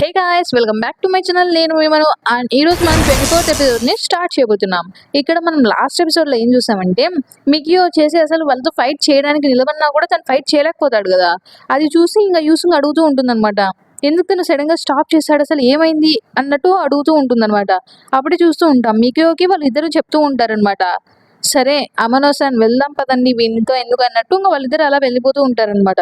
Hey guys, welcome back to my channel. నేను మనం ఈ రోజు మనం 24th ఎపిసోడ్ని స్టార్ట్ చేయబోతున్నాం. ఇక్కడ మనం లాస్ట్ ఎపిసోడ్లో ఏం చూసామంటే, మికియో వచ్చేసి అసలు వాళ్ళతో ఫైట్ చేయడానికి నిలబడినా కూడా తను ఫైట్ చేయలేకపోతాడు కదా. అది చూసి ఇంకా యూసుంగ్ అడుగుతూ ఉంటుందన్నమాట. ఎందుకు తను సడన్గా స్టాప్ చేశాడు, అసలు ఏమైంది అన్నట్టు అడుగుతూ ఉంటుందన్నమాట. అప్పుడే చూస్తూ ఉంటాం మికియోకి వాళ్ళు ఇద్దరు చెప్తూ ఉంటారనమాట. సరే అమనోసాన్ వెళ్దాం పదండి వీనితో ఎందుకు అన్నట్టు ఇంకా వాళ్ళిద్దరు అలా వెళ్ళిపోతూ ఉంటారనమాట.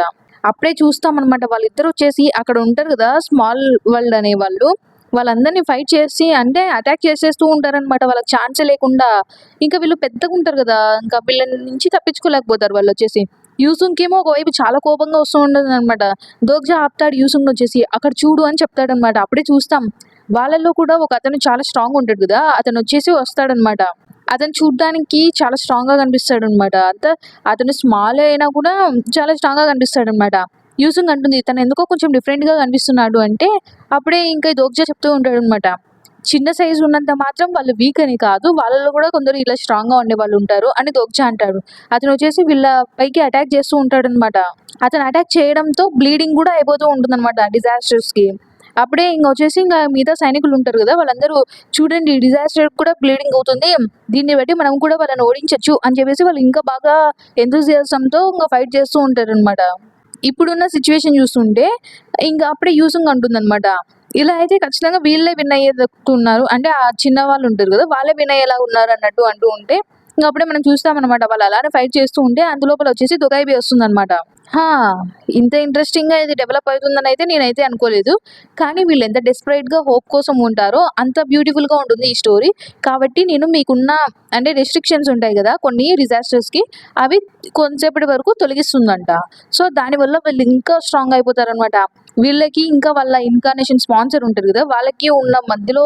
అప్పుడే చూస్తామన్నమాట వాళ్ళిద్దరు వచ్చేసి అక్కడ ఉంటారు కదా స్మాల్ వరల్డ్ అనే వాళ్ళు. వాళ్ళందరినీ ఫైట్ చేసి అంటే అటాక్ చేసేస్తూ ఉంటారనమాట వాళ్ళకి ఛాన్స్ లేకుండా. ఇంకా వీళ్ళు పెద్దగా ఉంటారు కదా, ఇంకా వీళ్ళ నుంచి తప్పించుకోలేకపోతారు వాళ్ళు వచ్చేసి. యూసుంగ్ ఏమో ఒకవైపు చాలా కోపంగా వస్తూ ఉంటుంది అనమాట. దోగ్జా ఆపుతాడు యూసుంగ్ వచ్చేసి, అక్కడ చూడు అని చెప్తాడనమాట. అప్పుడే చూస్తాం వాళ్ళల్లో కూడా ఒక అతను చాలా స్ట్రాంగ్ ఉంటాడు కదా, అతను వచ్చేసి వస్తాడనమాట. అతను చూడ్డానికి చాలా స్ట్రాంగ్ గా కనిపిస్తాడు అనమాట. అతను స్మాల్ అయినా కూడా చాలా స్ట్రాంగ్ గా కనిపిస్తాడు అనమాట. యూసుంగ్ అంటుంది తను ఎందుకో కొంచెం డిఫరెంట్ గా కనిపిస్తున్నాడు అంటే, అప్పుడే ఇంకా దోగ్జా చెప్తూ ఉంటాడు అనమాట. చిన్న సైజు ఉన్నంత మాత్రం వాళ్ళు వీక్ అని కాదు, వాళ్ళలో కూడా కొందరు ఇలా స్ట్రాంగ్ గా ఉండే వాళ్ళు ఉంటారు అని దోగ్జా అంటాడు. అతను వచ్చేసి వీళ్ళ పైకి అటాక్ చేస్తూ ఉంటాడు అనమాట. అతను అటాక్ చేయడంతో బ్లీడింగ్ కూడా అయిపోతూ ఉంటుంది అనమాట డిజాస్టర్స్ కి. అప్పుడే ఇంకా వచ్చేసి ఇంకా మిగతా సైనికులు ఉంటారు కదా, వాళ్ళందరూ చూడండి డిజాస్టర్ కూడా బ్లీడింగ్ అవుతుంది, దీన్ని బట్టి మనం కూడా వాళ్ళని ఓడించవచ్చు అని చెప్పేసి వాళ్ళు ఇంకా బాగా ఎంతూజియాజంతో ఇంకా ఫైట్ చేస్తూ ఉంటారు అనమాట. ఇప్పుడున్న సిచ్యువేషన్ చూస్తుంటే ఇంకా అప్పుడే యూసింగ్ అంటుందన్నమాట. ఇలా అయితే ఖచ్చితంగా వీళ్ళే విన్ అయ్యేటట్టున్నారు, అంటే ఆ చిన్న వాళ్ళు ఉంటారు కదా వాళ్ళే విన్ అయ్యేలా ఉన్నారు అన్నట్టు అంటూ ఉంటే, ఇంకా అప్పుడే మనం చూస్తామన్నమాట వాళ్ళు అలానే ఫైట్ చేస్తూ ఉంటే అందులోపల వచ్చేసి దొగాయిబి వస్తుందన్నమాట. హా, ఇంత ఇంట్రెస్టింగ్ గా ఇది డెవలప్ అవుతుందని అయితే నేనైతే అనుకోలేదు. కానీ వీళ్ళు ఎంత డెస్పరేట్ గా హోప్ కోసం ఉంటారో అంత బ్యూటిఫుల్ గా ఉంటుంది ఈ స్టోరీ. కాబట్టి నేను మీకున్న అంటే రెస్ట్రిక్షన్స్ ఉంటాయి కదా కొన్ని డిజాస్టర్స్ కి, అవి కొంతసేపటి వరకు తొలగిస్తుందంట. సో దానివల్ల వీళ్ళు ఇంకా స్ట్రాంగ్ అయిపోతారనమాట. వీళ్ళకి ఇంకా వాళ్ళ ఇన్కార్నేషన్ స్పాన్సర్ ఉంటుంది కదా, వాళ్ళకి ఉన్న మధ్యలో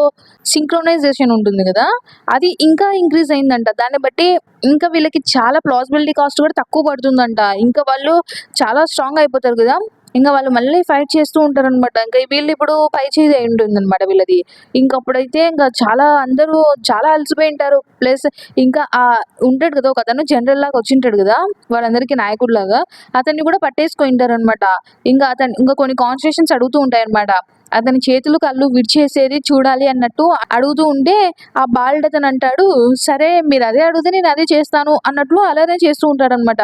సింక్రోనైజేషన్ ఉంటుంది కదా, అది ఇంకా ఇంక్రీజ్ అయిందంట. దాన్ని బట్టి ఇంకా వీళ్ళకి చాలా ప్లాసిబిలిటీ కాస్ట్ కూడా తక్కువ పడుతుందంట. ఇంకా వాళ్ళు చాలా స్ట్రాంగ్ అయిపోతారు కదా, ఇంకా వాళ్ళు మళ్ళీ ఫైట్ చేస్తూ ఉంటారు అనమాట. ఇంకా వీళ్ళు ఇప్పుడు పై చేయి అయి ఉంటుంది అనమాట వీళ్ళది. ఇంకప్పుడైతే ఇంకా చాలా అందరూ చాలా అలసిపోయి ఉంటారు. ప్లస్ ఇంకా ఆ ఉంటాడు కదా ఒక అతను జనరల్ లాగా వచ్చింటాడు కదా వాళ్ళందరికీ నాయకుడిలాగా, అతన్ని కూడా పట్టేసుకొని ఉంటారు అనమాట. ఇంకా అతను ఇంకా కొన్ని కాన్స్టిట్యూషన్స్ అడుగుతూ ఉంటాయి అనమాట. అతని చేతులు కళ్ళు విడిచేసేది చూడాలి అన్నట్టు అడుగుతూ ఉంటే, ఆ బాలుడు అతను అంటాడు సరే మీరు అదే అడిగితే నేను అదే చేస్తాను అన్నట్లు అలానే చేస్తూ ఉంటాడనమాట.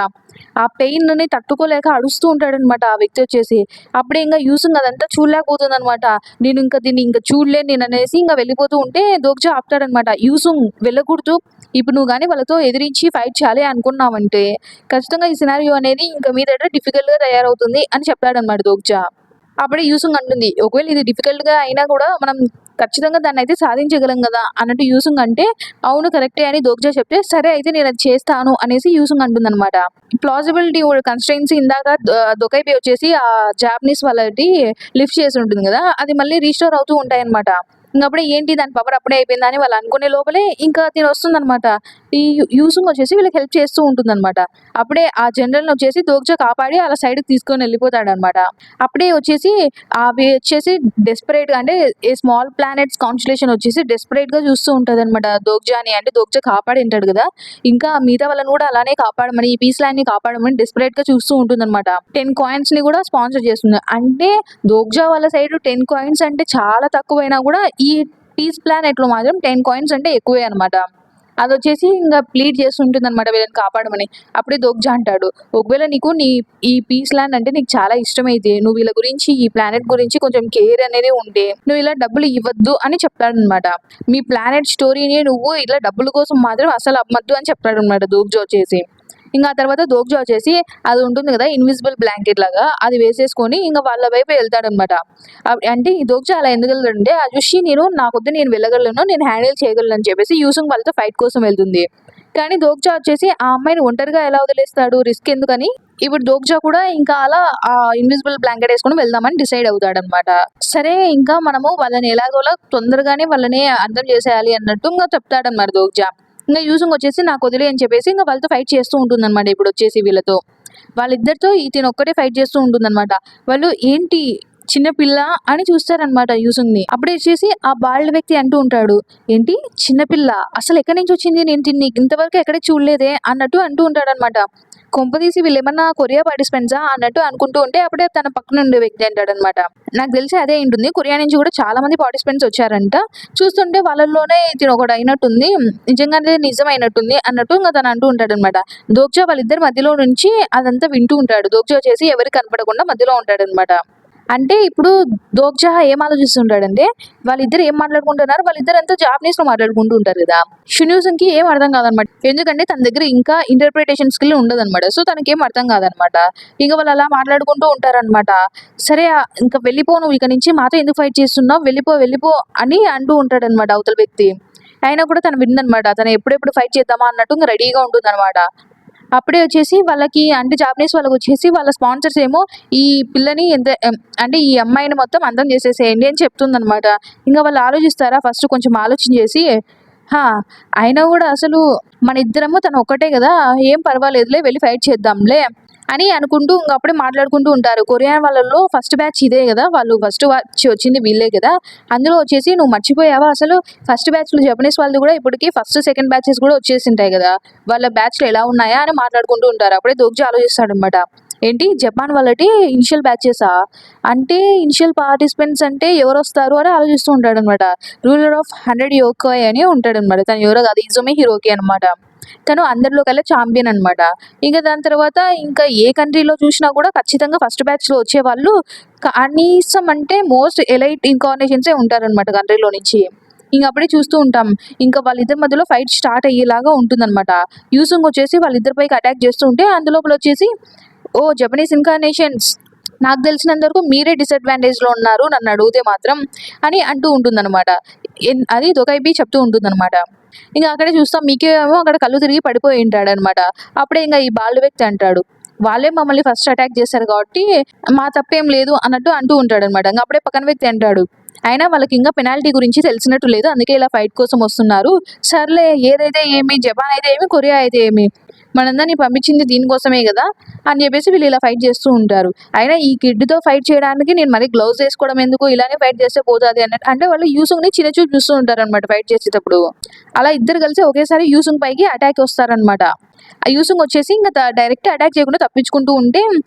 ఆ పెయిన్ ని తట్టుకోలేక అడుస్తూ ఉంటాడనమాట ఆ వ్యక్తి వచ్చేసి. అప్పుడే ఇంకా యూసింగ్ అదంతా చూడలేకపోతుంది అనమాట. నేను ఇంకా దీన్ని ఇంకా చూడలేను నేను అనేసి ఇంకా వెళ్ళిపోతూ ఉంటే దోగ్జా ఆపుతాడనమాట. యూసుంగ్ వెళ్ళకూడదు, ఇప్పుడు నువ్వు కానీ వాళ్ళతో ఎదిరించి ఫైట్ చేయాలి అనుకున్నావంటే ఖచ్చితంగా ఈ సినారియో అనేది ఇంకా మీ దగ్గర డిఫికల్ట్ గా తయారవుతుంది అని చెప్తాడనమాట దోగ్జా. అప్పుడే యూసుంగ్ అంటుంది ఒకవేళ ఇది డిఫికల్ట్ గా అయినా కూడా మనం ఖచ్చితంగా దాన్ని అయితే సాధించగలం కదా అన్నట్టు యూసుంగ్ అంటే, అవును కరెక్టే అని దోగ్జా చెప్తే, సరే అయితే నేను అది చేస్తాను అనేసి యూసుంగ్ అంటుంది అనమాట. ప్లాజిబిలిటీ కన్స్ట్రెయిన్స్ ఇందాక దొకైబి వచ్చేసి ఆ జాపనీస్ వాళ్ళకి లిఫ్ట్ చేసి ఉంటుంది కదా, అది మళ్ళీ రీస్టోర్ అవుతూ ఉంటాయి అనమాట. ఇంకప్పుడే ఏంటి దాని పవర్ అప్పుడే అయిపోయిందా అని వాళ్ళు అనుకునే లోపలే ఇంకా తిని వస్తుందన్నమాట. ఈ యూసుంగ్ వచ్చేసి వీళ్ళకి హెల్ప్ చేస్తూ ఉంటుందన్నమాట. అప్పుడే ఆ జనరల్ వచ్చేసి దోగ్జా కాపాడి అలా సైడ్ కి తీసుకొని వెళ్ళిపోతాడనమాట. అప్పుడే వచ్చేసి అవి వచ్చేసి డెస్పరేట్ గా అంటే ఏ స్మాల్ ప్లానెట్స్ కాన్స్టలేషన్ వచ్చేసి డెస్పరేట్ గా చూస్తూ ఉంటది అనమాట దోగ్జాని. అంటే దోగ్జా కాపాడి ఉంటాడు కదా, ఇంకా మిగతా వాళ్ళని కూడా అలానే కాపాడమని ఈ పీస్ ల్యాండ్ ని కాపాడమని డెస్పరేట్ గా చూస్తూ ఉంటుంది అనమాట. 10 కాయిన్స్ ని కూడా స్పాన్సర్ చేస్తుంది. అంటే దోగ్జా వాళ్ళ సైడ్ 10 కాయిన్స్ అంటే చాలా తక్కువైనా కూడా ఈ పీస్ ప్లానెట్ లో మాత్రం 10 కాయిన్స్ అంటే ఎక్కువే అనమాట. అది వచ్చేసి ఇంకా ప్లీడ్ చేస్తుంటుంది అనమాట వీళ్ళని కాపాడమని. అప్పుడే దోగ్జా అంటాడు ఒకవేళ నీకు ఈ పీస్ ల్యాండ్ అంటే నీకు చాలా ఇష్టమైతే నువ్వు వీళ్ళ గురించి ఈ ప్లానెట్ గురించి కొంచెం కేర్ అనేది ఉంటే నువ్వు ఇలా డబ్బులు ఇవ్వద్దు అని చెప్తాడనమాట. మీ ప్లానెట్ స్టోరీని నువ్వు ఇలా డబ్బుల కోసం మాత్రం అసలు అమ్మద్దు అని చెప్తాడు అనమాట దోగ్జా వచ్చేసి. ఇంకా ఆ తర్వాత దోగ్జా వచ్చేసి అది ఉంటుంది కదా ఇన్విజిబుల్ బ్లాంకెట్ లాగా, అది వేసేసుకొని ఇంకా వాళ్ళ వైపు వెళ్తాడనమాట. అంటే ఈ దోగ్జా అలా ఎందుకు వెళ్తాడంటే, ఆ చూసి నేను వెళ్ళగలను, నేను హ్యాండిల్ చేయగలను అని చెప్పేసి యూసుంగ్ వాళ్ళతో ఫైట్ కోసం వెళ్తుంది. కానీ దోగ్జా వచ్చేసి ఆ అమ్మాయిని ఒంటరిగా ఎలా వదిలేస్తాడు, రిస్క్ ఎందుకని ఇప్పుడు దోగ్జా కూడా ఇంకా అలా ఆ ఇన్విజిబుల్ బ్లాంకెట్ వేసుకొని వెళ్దామని డిసైడ్ అవుతాడనమాట. సరే ఇంకా మనము వాళ్ళని ఎలాగోలా తొందరగానే వాళ్ళని అర్థం చేసేయాలి అన్నట్టు ఇంకా చెప్తాడన్నమాట దోగ్జా. ఇంకా యూసుంగ్ వచ్చేసి నాకు వదిలే అని చెప్పేసి ఇంకా వాళ్ళతో ఫైట్ చేస్తూ ఉంటుందన్నమాట. ఇప్పుడు వచ్చేసి వీళ్ళతో వాళ్ళిద్దరితో ఇతను ఒక్కటే ఫైట్ చేస్తూ ఉంటుందన్నమాట. వాళ్ళు ఏంటి చిన్న పిల్ల అని చూస్తారనమాట యూసుంగ్ ని. అప్పుడే వచ్చేసి ఆ బాల్డ్ వ్యక్తి అంటూ ఉంటాడు ఏంటి చిన్నపిల్ల అసలు ఎక్కడి నుంచి వచ్చింది, నేను ఇంతవరకు ఎక్కడికి చూడలేదే అన్నట్టు అంటూ ఉంటాడు అనమాట. కొంపదీసి వీళ్ళేమన్నా కొరియా పార్టిసిపెంట్సా అన్నట్టు అనుకుంటూ ఉంటే అప్పుడే తన పక్కన ఉండే వ్యక్తి అంటాడనమాట. నాకు తెలిసి అదే ఉంటుంది. కొరియా నుంచి కూడా చాలా మంది పార్టిసిపెంట్స్ వచ్చారంట. చూస్తుంటే వాళ్ళలోనే ఇతను ఒకడు అయినట్టుంది. నిజంగానే నిజమైనట్టుంది అన్నట్టు ఇంక తను అంటూ ఉంటాడనమాట. దోగ్జా వాళ్ళిద్దరి మధ్యలో నుంచి అదంతా వింటూ ఉంటాడు. దోగ్జా వచ్చేసి ఎవరికి కనపడకుండా మధ్యలో ఉంటాడనమాట. అంటే ఇప్పుడు దోగ్జా ఏం ఆలోచిస్తుంటాడంటే వాళ్ళిద్దరు ఏం మాట్లాడుకుంటున్నారు, వాళ్ళిద్దరంతా జాపనీస్‌లో మాట్లాడుకుంటూ ఉంటారు కదా! షిన్యూసన్‌కి ఏం అర్థం కాదనమాట. ఎందుకంటే తన దగ్గర ఇంకా ఇంటర్ప్రిటేషన్ స్కిల్ ఉండదనమాట. సో, తనకేం అర్థం కాదనమాట. ఇంక వాళ్ళు అలా మాట్లాడుకుంటూ ఉంటారనమాట. సరే ఇంక వెళ్ళిపో నువ్వు ఇక నుంచి మాతో ఎందుకు ఫైట్ చేస్తున్నావు? వెళ్ళిపో, వెళ్ళిపో అని అంటూ ఉంటాడనమాట అవతల వ్యక్తి. అయినా కూడా తను వినదనమాట. తను ఎప్పుడెప్పుడు ఫైట్ చేద్దామా అన్నట్టు ఇంక రెడీగా ఉంటుందనమాట. అప్పుడే వచ్చేసి వాళ్ళకి అంటే జాపనీస్ వాళ్ళకొచ్చేసి వాళ్ళ స్పాన్సర్స్ ఏమో ఈ పిల్లని అంటే ఈ అమ్మాయిని మొత్తం అంతం చేసేసేయండి అని చెప్తుందనమాట. ఇంక వాళ్ళు ఆలోచిస్తారా ఫస్ట్ కొంచెం ఆలోచన చేసి, హా! అయినా గూడా అసలు మనిద్దరము తను ఒక్కటే గదా! ఏం పర్వాలేదులే వెళ్లి ఫైట్ చేద్దాంలే అని అనుకుంటూ ఇంక అప్పుడే మాట్లాడుకుంటూ ఉంటారు. కొరియన్ వాళ్ళలో ఫస్ట్ బ్యాచ్ ఇదే గదా! వాళ్ళు ఫస్ట్ బ్యాచ్ వచ్చింది వీళ్ళే గదా! అందులో వచ్చేసి నువ్వు మర్చిపోయావా అసలు ఫస్ట్ బ్యాచ్‌లో జపనీస్ వాళ్ళది గూడా ఇప్పటికి ఫస్ట్, సెకండ్ బ్యాచెస్ గూడా వచ్చేసుంటాయి గదా! వాళ్ళ బ్యాచ్‌లు ఎలా ఉన్నాయా అని మాట్లాడుకుంటూ ఉంటారు. అప్పుడే దోగ్జా ఆలోచిస్తాడనమాట. ఏంటి జపాన్ వాళ్ళటి ఇనిషియల్ బ్యాచెసా? అంటే ఇనిషియల్ పార్టిసిపెంట్స్ అంటే ఎవరొస్తారు అని ఆలోచిస్తూ ఉంటాడనమాట. రూలర్ ఆఫ్ 100 యోకోయ్ అని ఉంటాడనమాట. తను ఎవరో కాదు ఇజుమి హిరోకి అనమాట. తను అందరిలో కల్లా ఛాంపియన్ అనమాట. ఇంక దాని తర్వాత ఇంకా ఏ కంట్రీలో చూసినా కూడా ఖచ్చితంగా ఫస్ట్ బ్యాచ్‌లో వచ్చేవాళ్ళు కనీసం అంటే మోస్ట్ ఎలైట్ ఇన్కార్నేషన్సే ఉంటారనమాట కంట్రీలో నుంచి. ఇంక అప్పుడే చూస్తూ ఉంటాం. ఇంకా వాళ్ళిద్దరి మధ్యలో ఫైట్ స్టార్ట్ అయ్యేలాగా ఉంటుందనమాట. యూసుంగ్ వచ్చేసి వాళ్ళిద్దరి పైకి అటాక్ చేస్తూ ఉంటే అందులోపల వచ్చేసి ఓహ్! జపనీస్ ఇన్కార్నేషన్స్ నాకు తెలిసినంత వరకు మీరే డిసడ్వాంటేజ్‌లో ఉన్నారు నన్నడిగితే మాత్రం అని అంటూ ఉంటుందనమాట. అది దొకైబి చెప్తూ ఉంటుందనమాట. ఇంక అక్కడే చూస్తాం మికీ ఏమో అక్కడ కళ్ళు తిరిగి పడిపోయి ఉంటాడనమాట. అప్పుడే ఇంక ఈ బాలుడు వ్యక్తి అంటాడు. వాళ్ళే మమ్మల్ని ఫస్ట్ అటాక్ చేశారు కాబట్టి మా తప్పేం లేదు అన్నట్టు అంటూ ఉంటాడనమాట. ఇంక అప్పుడే పక్కన వ్యక్తి అంటాడు. అయినా వాళ్ళకింకా పెనాల్టీ గురించి తెలిసినట్టు లేదు. అందుకే ఇలా ఫైట్ కోసం వస్తున్నారు. సర్లే ఏదైతే ఏమి, జపాన్ అయితే ఏమి, కొరియా అయితే ఏమి, మనందరిని పంపించింది దీనికోసమే గదా! అని జెప్పేసి వీళ్ళు ఇలా ఫైట్ చేస్తూ ఉంటారు. అయినా ఈ కిడ్‌తో ఫైట్ చేయడానికి నేను మళ్ళీ గ్లౌస్ ఏసుకోవడం ఎందుకు? ఇలానే ఫైట్ చేస్తే పోతాది అన్నట్టు అంటే వాళ్ళు యూసుంగ్‌ని చిన్నచూపు చూస్తూ ఉంటారనమాట ఫైట్ చేసేటప్పుడు. అలా ఇద్దరు కలిసి ఒకేసారి యూసుంగ్ పైకి అటాక్ వస్తారనమాట. ఆ యూసుంగ్ వచ్చేసి ఇంక డైరెక్ట్ అటాక్ చేయకుండా తప్పించుకుంటూ ఉంటే,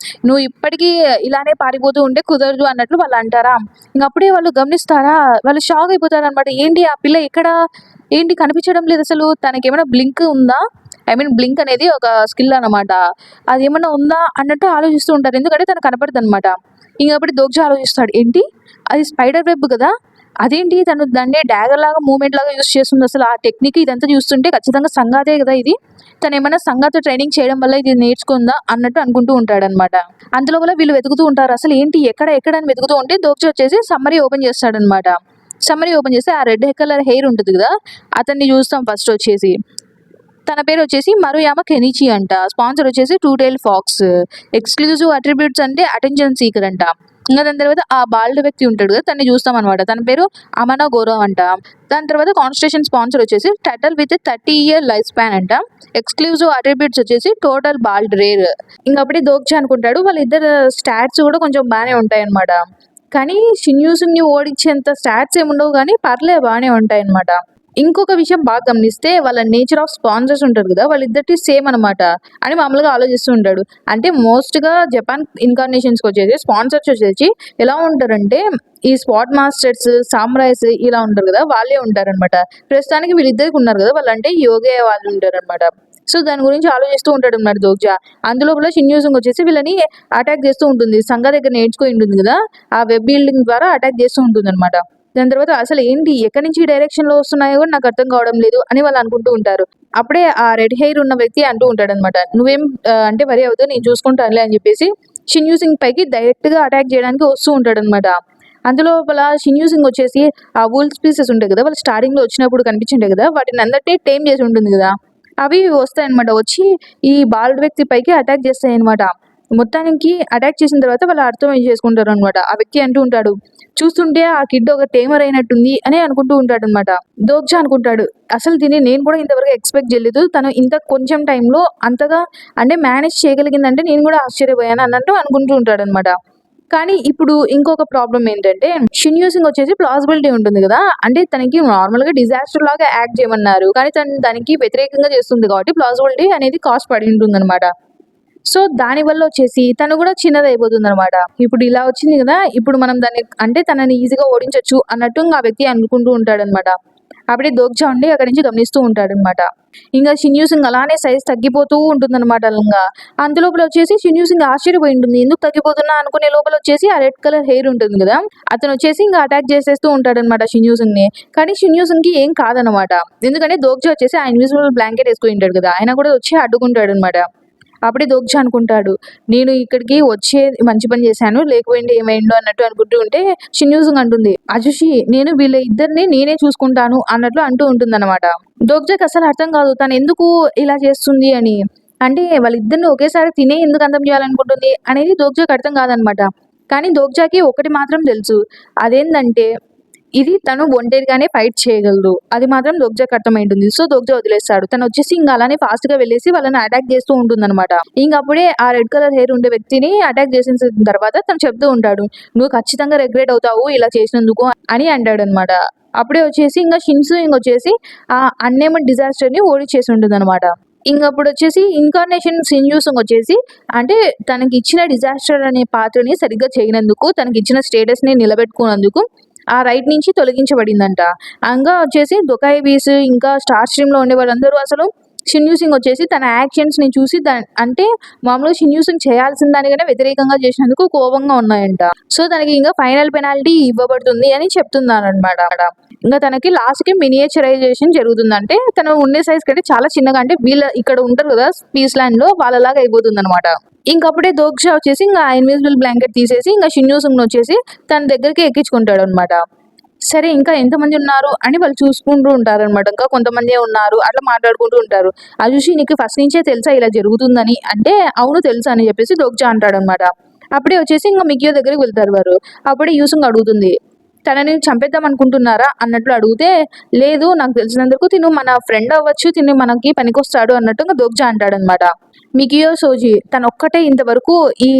"నువ్వు ఇప్పటికీ ఇలానే పారిపోతూ ఉంటే కుదరదు" అన్నట్లు వాళ్ళు అంటారా? ఇంక అప్పుడే వాళ్ళు గమనిస్తారా? వాళ్ళు షాక్ అయిపోతారనమాట. ఏంటి ఆ పిల్ల ఎక్కడ? ఏంటి కనిపించడం లేదసలు? తనకేమైనా బ్లింక్ ఉందా? ఐ మీన్ బ్లింక్ అనేది ఒక స్కిల్ అనమాట. అదేమన్నా ఉందా అన్నట్టు ఆలోచిస్తూ ఉంటారు. ఎందుకంటే తనకు కనపడదనమాట. ఇంక అప్పుడు దోగ్జా ఆలోచిస్తాడు. ఏంటి? అది స్పైడర్ వెబ్ గదా! అదేంటి తను దాన్ని డాగర్ లాగా మూవ్‌మెంట్ లాగా యూజ్ చేస్తుంది అసలు ఆ టెక్నిక్ ఇదంతా చూస్తుంటే ఖచ్చితంగా సంగాతే గదా ఇది. తనేమన్నా సంగాతో ట్రైనింగ్ చేయడం వల్ల ఇది నేర్చుకుందా అన్నట్టు అనుకుంటూ ఉంటాడనమాట. అందులోపల వీళ్ళు వెతుకుతూ ఉంటారు. అసలు ఏంటి ఎక్కడ ఎక్కడ అని వెతుకుతూ ఉంటే దోగ్జా వచ్చేసి సమ్మరీ ఓపెన్ చేస్తాడనమాట. సమ్మరీ ఓపెన్ చేస్తే ఆ రెడ్ కలర్ హెయిర్ ఉంటది గదా! అతన్ని చూస్తాం ఫస్ట్ వచ్చేసి. తన పేరు వచ్చేసి మరుయామ కెనిచి అంట. స్పాన్సర్ వచ్చేసి two tail fox. Exclusive attributes అంటే అటెన్షన్ సీకర్ అంట. ఇంక దాని తర్వాత ఆ బాల్డ్ వ్యక్తి ఉంటాడు కదా! తనని చూస్తామనమాట. తన పేరు అమనో గోరో అంట. దాని తర్వాత కాన్స్టిట్యూషన్ స్పాన్సర్ వచ్చేసి turtle with 30 year life span అంట. ఎక్స్‌క్లూజివ్ అట్రిబ్యూట్స్ వచ్చేసి టోటల్ బాల్డ్ రేర్. ఇంక అప్పుడే దోగ్జా అనుకుంటాడు వాళ్ళిద్దరు స్టాట్స్ కూడా కొంచెం బానే ఉంటాయన్నమాట. కానీ షిన్యూసుని ఓడించేంత స్టాట్స్ ఏముండవు గానీ బానే ఉంటాయన్నమాట. ఇంకొక విషయం బాగా గమనిస్తే వాళ్ళ నేచర్ ఆఫ్ స్పాన్సర్స్ ఉంటారు కదా! వాళ్ళిద్దరిది సేమ్ అనమాట అని మామూలుగా ఆలోచిస్తూ ఉంటాడు. అంటే మోస్ట్‌గా జపాన్ ఇన్కార్నేషన్స్‌కొచ్చేసి స్పాన్సర్స్ వచ్చేసి ఎలా ఉంటారంటే ఈ స్పాట్ మాస్టర్స్, సామురాయ్స్ ఇలా ఉంటారు కదా! వాళ్ళే ఉంటారనమాట. ప్రస్తుతానికి వీళ్ళిద్దరికి ఉన్నారు కదా! వాళ్ళంటే యోగే వాళ్ళు ఉంటారనమాట. సో, దాని గురించి ఆలోచిస్తూ ఉంటాడన్నమాట దోగ్జా. అందులోపల షిన్యూసుంగ్ వచ్చేసి వీళ్ళని అటాక్ చేస్తూ ఉంటుంది. సంగా దగ్గర నేర్చుకొని ఉంటుంది కదా! ఆ వెబ్ బిల్డింగ్ ద్వారా అటాక్ చేస్తూ ఉంటుందనమాట. దాని తర్వాత అసలు ఏంటి ఎక్కడి నుంచి ఈ డైరెక్షన్‌లో వస్తున్నాయో కూడా నాకు అర్థం కావడం లేదు అని వాళ్ళు అనుకుంటూ ఉంటారు. అప్పుడే ఆ రెడ్ హెయిర్ ఉన్న వ్యక్తి అంటూ ఉంటాడనమాట. "నువ్వేం అంటే వరీ అవ్వద్దు నేను చూసుకుంటానులే" అని చెప్పేసి షిన్యూసింగ్ పైకి డైరెక్ట్‌గా అటాక్ చేయడానికి వస్తూ ఉంటాడనమాట. అందులోపల షిన్యూసింగ్ వచ్చేసి ఆ వూల్ఫ్ పీసెస్ ఉంటాయి కదా! వాళ్ళు స్టార్టింగ్‌లో వచ్చినప్పుడు కనిపించుంటాయి కదా! వాటిని అందరిని టేమ్ చేసి ఉంటుంది కదా! అవి వస్తాయన్నమాట. వచ్చి ఈ బాలుడు వ్యక్తి పైకి అటాక్ చేస్తాయన్నమాట. మొత్తానికి అటాక్ చేసిన తర్వాత వాళ్ళు అర్థం చేసుకుంటారనమాట. ఆ వ్యక్తి అంటూ ఉంటాడు. చూస్తుంటే ఆ కిడ్ ఒక టేమర్ అయినట్టుంది అని అనుకుంటూ ఉంటాడనమాట. దోగ్జా అనుకుంటాడు. అసలు దీన్ని నేను కూడా ఇంతవరకు ఎక్స్‌పెక్ట్ చేయలేదు. తను ఇంత కొంచెం టైంలో అంతగా అంటే మేనేజ్ చేయగలిగిందంటే నేను కూడా ఆశ్చర్యపోయాను అన్నట్టు అనుకుంటూ ఉంటాడనమాట. కానీ ఇప్పుడు ఇంకొక ప్రాబ్లమ్ ఏంటంటే షిన్యూసింగ్ వచ్చేసి ప్లాజిబిలిటీ ఉంటుంది కదా! అంటే తనకి నార్మల్‌గా డిజాస్టర్ లాగా యాక్ట్ చేయమన్నారు. కానీ తను దానికి వ్యతిరేకంగా చేస్తుంది కాబట్టి ప్లాజిబిలిటీ అనేది కాస్ట్ పడి ఉంటుందనమాట. సో దానివల్ల వచ్చేసి తను కూడా చిన్నదయిపోతుందనమాట. ఇప్పుడు ఇలా వచ్చింది గదా! ఇప్పుడు మనం దాన్ని అంటే తనని ఈజీగా ఓడించొచ్చు అన్నట్టు ఆ వ్యక్తి అనుకుంటూ ఉంటాడనమాట. అప్పుడే దోగ్జా ఉండి అక్కడి నుంచి గమనిస్తూ ఉంటాడనమాట. ఇంగా షిన్యూ సింగ్ అలానే సైజ్ తగ్గిపోతూ ఉంటుందనమాట ఇంగా. అంతలోపల వచ్చేసి షిన్యూ సింగ్ ఆశ్చర్యపోయి ఉంటుంది. ఎందుకు తగ్గిపోతున్నా అనుకునే లోపల వచ్చేసి ఆ రెడ్ కలర్ హెయిర్ ఉంటుంది గదా! అతను వచ్చేసి ఇంగా అటాక్ చేసేస్తూ ఉంటాడనమాట షిన్యూ సింగ్‌ని. కానీ షిన్యూ సింగ్‌కి ఏం కాదనమాట. ఎందుకంటే దోగ్జా వచ్చేసి ఆ ఇన్విజిబుల్ బ్లాంకెట్ ఏసుకొని ఉంటాడు గదా! ఆయన కూడా వచ్చి అడ్డుకుంటాడనమాట. అప్పుడే దోగ్జా అనుకుంటాడు. నేను ఇక్కడికి వచ్చే మంచి పని చేశాను. లేకపోయింటే ఏమైండో అన్నట్టు అనుకుంటూ ఉంటే షిన్యూసింగ్ అంటుంది. అజుషి నేను వీళ్ళ ఇద్దరిని నేనే చూసుకుంటాను అన్నట్లు అంటూ ఉంటుందన్నమాట. దోగ్జాకి అసలు అర్థం కాదు. తను ఎందుకు ఇలా చేస్తుంది అని. అంటే వాళ్ళిద్దరిని ఒకేసారి తినే ఎందుకు అంతం చేయాలనుకుంటుంది అనేది దోగ్జాకి అర్థం కాదనమాట. కానీ దోగ్జాకి ఒకటి మాత్రం తెలుసు. అదేందంటే ఇది తను ఒంటరిగానే ఫైట్ చేయగలదు. అది మాత్రం దోగ్జాకి అర్థమైంటుంది. సో, దోగ్జా వదిలేస్తాడు. తనొచ్చేసి ఇంక అలానే ఫాస్ట్‌గా వెళ్ళేసి వాళ్ళని అటాక్ చేస్తూ ఉంటుందనమాట. ఇంకప్పుడే ఆ రెడ్ కలర్ హెయిర్ ఉండే వ్యక్తిని అటాక్ చేసేసిన తర్వాత తను చెప్తూ ఉంటాడు. "నువ్వు ఖచ్చితంగా రిగ్రెట్ అవుతావు ఇలా చేసినందుకు" అని అంటాడనమాట. అప్పుడే వచ్చేసి ఇంక షిన్‌సూయింగ్ వచ్చేసి ఆ అన్‌నేమ్డ్ డిజాస్టర్‌ని ఓడించేసి ఉంటుందనమాట. ఇంకప్పుడొచ్చేసి ఇన్‌కార్నేషన్ షిన్‌యూసంగ్ వచ్చేసి అంటే తనకిచ్చిన డిజాస్టర్ అనే పాత్రని సరిగ్గా చేయనందుకు, తనకిచ్చిన స్టేటస్‌ని నిలబెట్టుకున్నందుకు ఆ రైట్ నుంచి తొలగించబడిందంట. ఇంగా వచ్చేసి దొకాయ్ బీస్ ఇంకా స్టార్ స్ట్రీమ్‌లో ఉండే వాళ్ళందరూ అసలు షిన్యూ సింగ్ వచ్చేసి తన యాక్షన్స్‌ని చూసి అంటే మామూలుగా షిన్యూ సింగ్ చేయాల్సిన దానికన్నా వ్యతిరేకంగా చేసినందుకు కోపంగా ఉన్నాయంట. సో, తనకి ఇంగా ఫైనల్ పెనాల్టీ ఇవ్వబడుతుంది అని చెప్తున్నారనమాట. ఇంగా తనకి లాస్ట్‌కి మినియేచరైజేషన్ జరుగుతుంది. అంటే తను ఉండే సైజ్ కంటే చాలా చిన్నగా అంటే వీళ్ళ ఇక్కడ ఉంటారు కదా! పీస్ ల్యాండ్‌లో వాళ్ళలాగా అయిపోతుందనమాట. ఇంకప్పుడే దోగ్జా వచ్చేసి ఇంగా ఆ ఇన్విజిబుల్ బ్లాంకెట్ తీసేసి ఇంగా షిన్యూ సింగ్‌ని వచ్చేసి తన దగ్గరికి ఎక్కించుకుంటాడనమాట. సరే ఇంకా ఎంతమంది ఉన్నారు అని వాళ్ళు చూసుకుంటూ ఉంటారనమాట. ఇంకా కొంతమందే ఉన్నారు. అట్లా మాట్లాడుకుంటూ ఉంటారు. "అజుషి నీకు ఫస్ట్ నుంచే తెలుసా ఇలా జరుగుతుందని?" అంటే "అవును తెలుసు" అని చెప్పేసి దోగ్జా అంటాడనమాట. అప్పుడే వచ్చేసి ఇంక మికియో దగ్గరికి వెళ్తారు వారు. అప్పుడే యూసుంగ్ అడుగుతుంది. "తనని చంపేద్దాం అనుకుంటున్నారా?" అన్నట్లు అడిగితే, "లేదు నాకు తెలిసినంత వరకు తిను మన ఫ్రెండ్ అవ్వచ్చు. తిను మనకి పనికొస్తాడు" అన్నట్టు ఇంక దోగ్జా అంటాడనమాట. మికియో సోజి తనొక్కటే ఇంతవరకు ఈ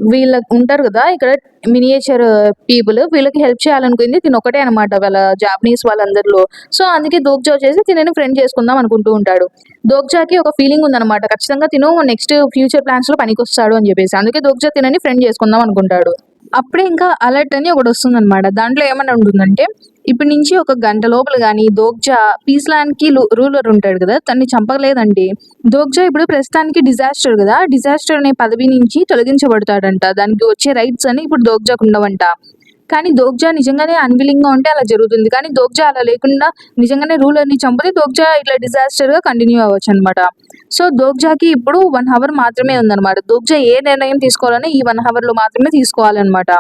వీళ్ళ ఉంటారు గదా! ఇక్కడ మినియేచర్ పీపుల్ వీళ్ళకి హెల్ప్ చేయాలనుకుంది తినొక్కటే అనమాట. వాళ్ళ జాపనీస్ వాళ్ళందరిలో. సో, అందుకే దోగ్జా వచ్చేసి తినని ఫ్రెండ్ చేసుకుందాం అనుకుంటూ ఉంటాడు. దోగ్జాకి ఒక ఫీలింగ్ ఉందనమాట. ఖచ్చితంగా తిను నెక్స్ట్ ఫ్యూచర్ ప్లాన్స్‌లో పనికొస్తాడు అని జెప్పేసి. అందుకే దోగ్జా తినని ఫ్రెండ్ చేసుకుందాం అనుకుంటాడు. అప్పుడే ఇంకా అలర్ట్ అని ఒకటొస్తుందనమాట. దాంట్లో ఏమని ఉంటుందంటే, ఇప్పటి నుంచి ఒక గంట లోపల గాని దోగ్జా పీస్‌లాండ్‌కి రూలర్ ఉంటాడు గదా! తనని చంపలేదంటే, దోగ్జా ఇప్పుడు ప్రస్తుతానికి డిజాస్టర్ గదా! డిజాస్టర్ అనే పదవి నుంచి తొలగించబడతాడంట. దానికి వచ్చే రైట్స్ అని ఇప్పుడు దోగ్జాకుండవంట. కానీ దోగ్జా నిజంగానే అన్‌విల్లింగ్‌గా ఉంటే అలా జరుగుతుంది. కానీ దోగ్జా అలా లేకుండా నిజంగానే రూలర్‌ని చంపితే దోగ్జా ఇట్లా డిజాస్టర్‌గా కంటిన్యూ అవ్వచ్చనమాట. సో, దోగ్జాకి ఇప్పుడు 1 హవర్ మాత్రమే ఉందనమాట. దోగ్జా ఏ నిర్ణయం తీసుకోవాలన్నా ఈ 1 హవర్‌లో మాత్రమే తీసుకోవాలనమాట.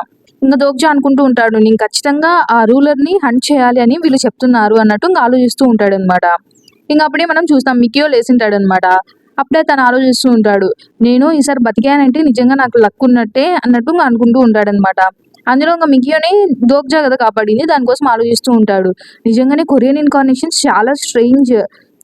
ఇంక దోగ్జా అనుకుంటూ ఉంటాడు. నేను ఖచ్చితంగా ఆ రూలర్‌ని హంట్ చేయాలి అని వీళ్ళు చెప్తున్నారు అన్నట్టు ఇంక ఆలోచిస్తూ ఉంటాడనమాట. ఇంక అప్పుడే మనం చూస్తాం మికియో లేసుంటాడనమాట. అప్పుడే తను ఆలోచిస్తూ ఉంటాడు. నేను ఈసారి బతికానంటే నిజంగా నాకు లక్ ఉన్నట్టే అన్నట్టు అనుకుంటూ ఉంటాడనమాట. అందులో ఇంక మికియోని దోగ్జా గదా కాపాడింది. దానికోసం ఆలోచిస్తూ ఉంటాడు. నిజంగానే కొరియన్ ఇన్‌కార్నేషన్స్ చాలా స్ట్రేంజ్.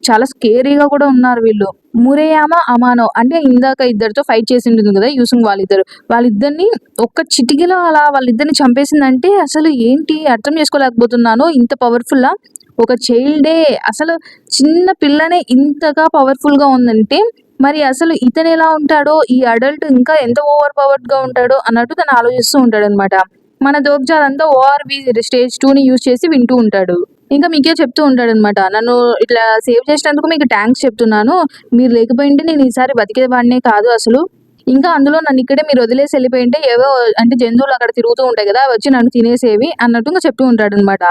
చాలా స్కేరీగా కూడా ఉన్నారు వీళ్ళు. మురేయామా, అమానో అంటే ఇందాక ఇద్దరితో ఫైట్ చేసింటుంది గదా! యూసుంగ్ వాళ్ళిద్దరు. వాళ్ళిద్దరిని ఒక్క చిటికెలో అలా వాళ్ళిద్దరిని చంపేసిందంటే అసలు ఏంటి అర్థం చేసుకోలేకపోతున్నాను. ఇంత పవర్‌ఫుల్లా? ఒక చైల్డే అసలు చిన్న పిల్లనే ఇంతగా పవర్‌ఫుల్‌గా ఉందంటే మరి అసలు ఇతనెలా ఉంటాడో, ఈ అడల్ట్ ఇంకా ఎంత ఓవర్ పవర్డ్‌గా ఉంటాడో అన్నట్టు తను ఆలోచిస్తూ ఉంటాడనమాట. మన దోగ్జా అదంతా ఓఆర్‌వి స్టేజ్ 2ని యూజ్ చేసి వింటూ ఉంటాడు. ఇంకా మికియో చెప్తూ ఉంటాడనమాట. "నన్ను ఇట్లా సేవ్ చేసినందుకు మీకు థాంక్స్ చెప్తున్నాను. మీరు లేకపోయుంటే నేను ఈసారి బతికేవాడినే కాదు అసలు. ఇంకా అందులో నన్నిక్కడే మీరు వదిలేసి ఎళ్ళిపోయుంటే ఏవో అంటే జంతువులు అక్కడ తిరుగుతూ ఉంటాయి గదా! అవొచ్చి నన్ను తినేసేవి" అన్నట్టు ఇంక చెప్తూ ఉంటాడనమాట.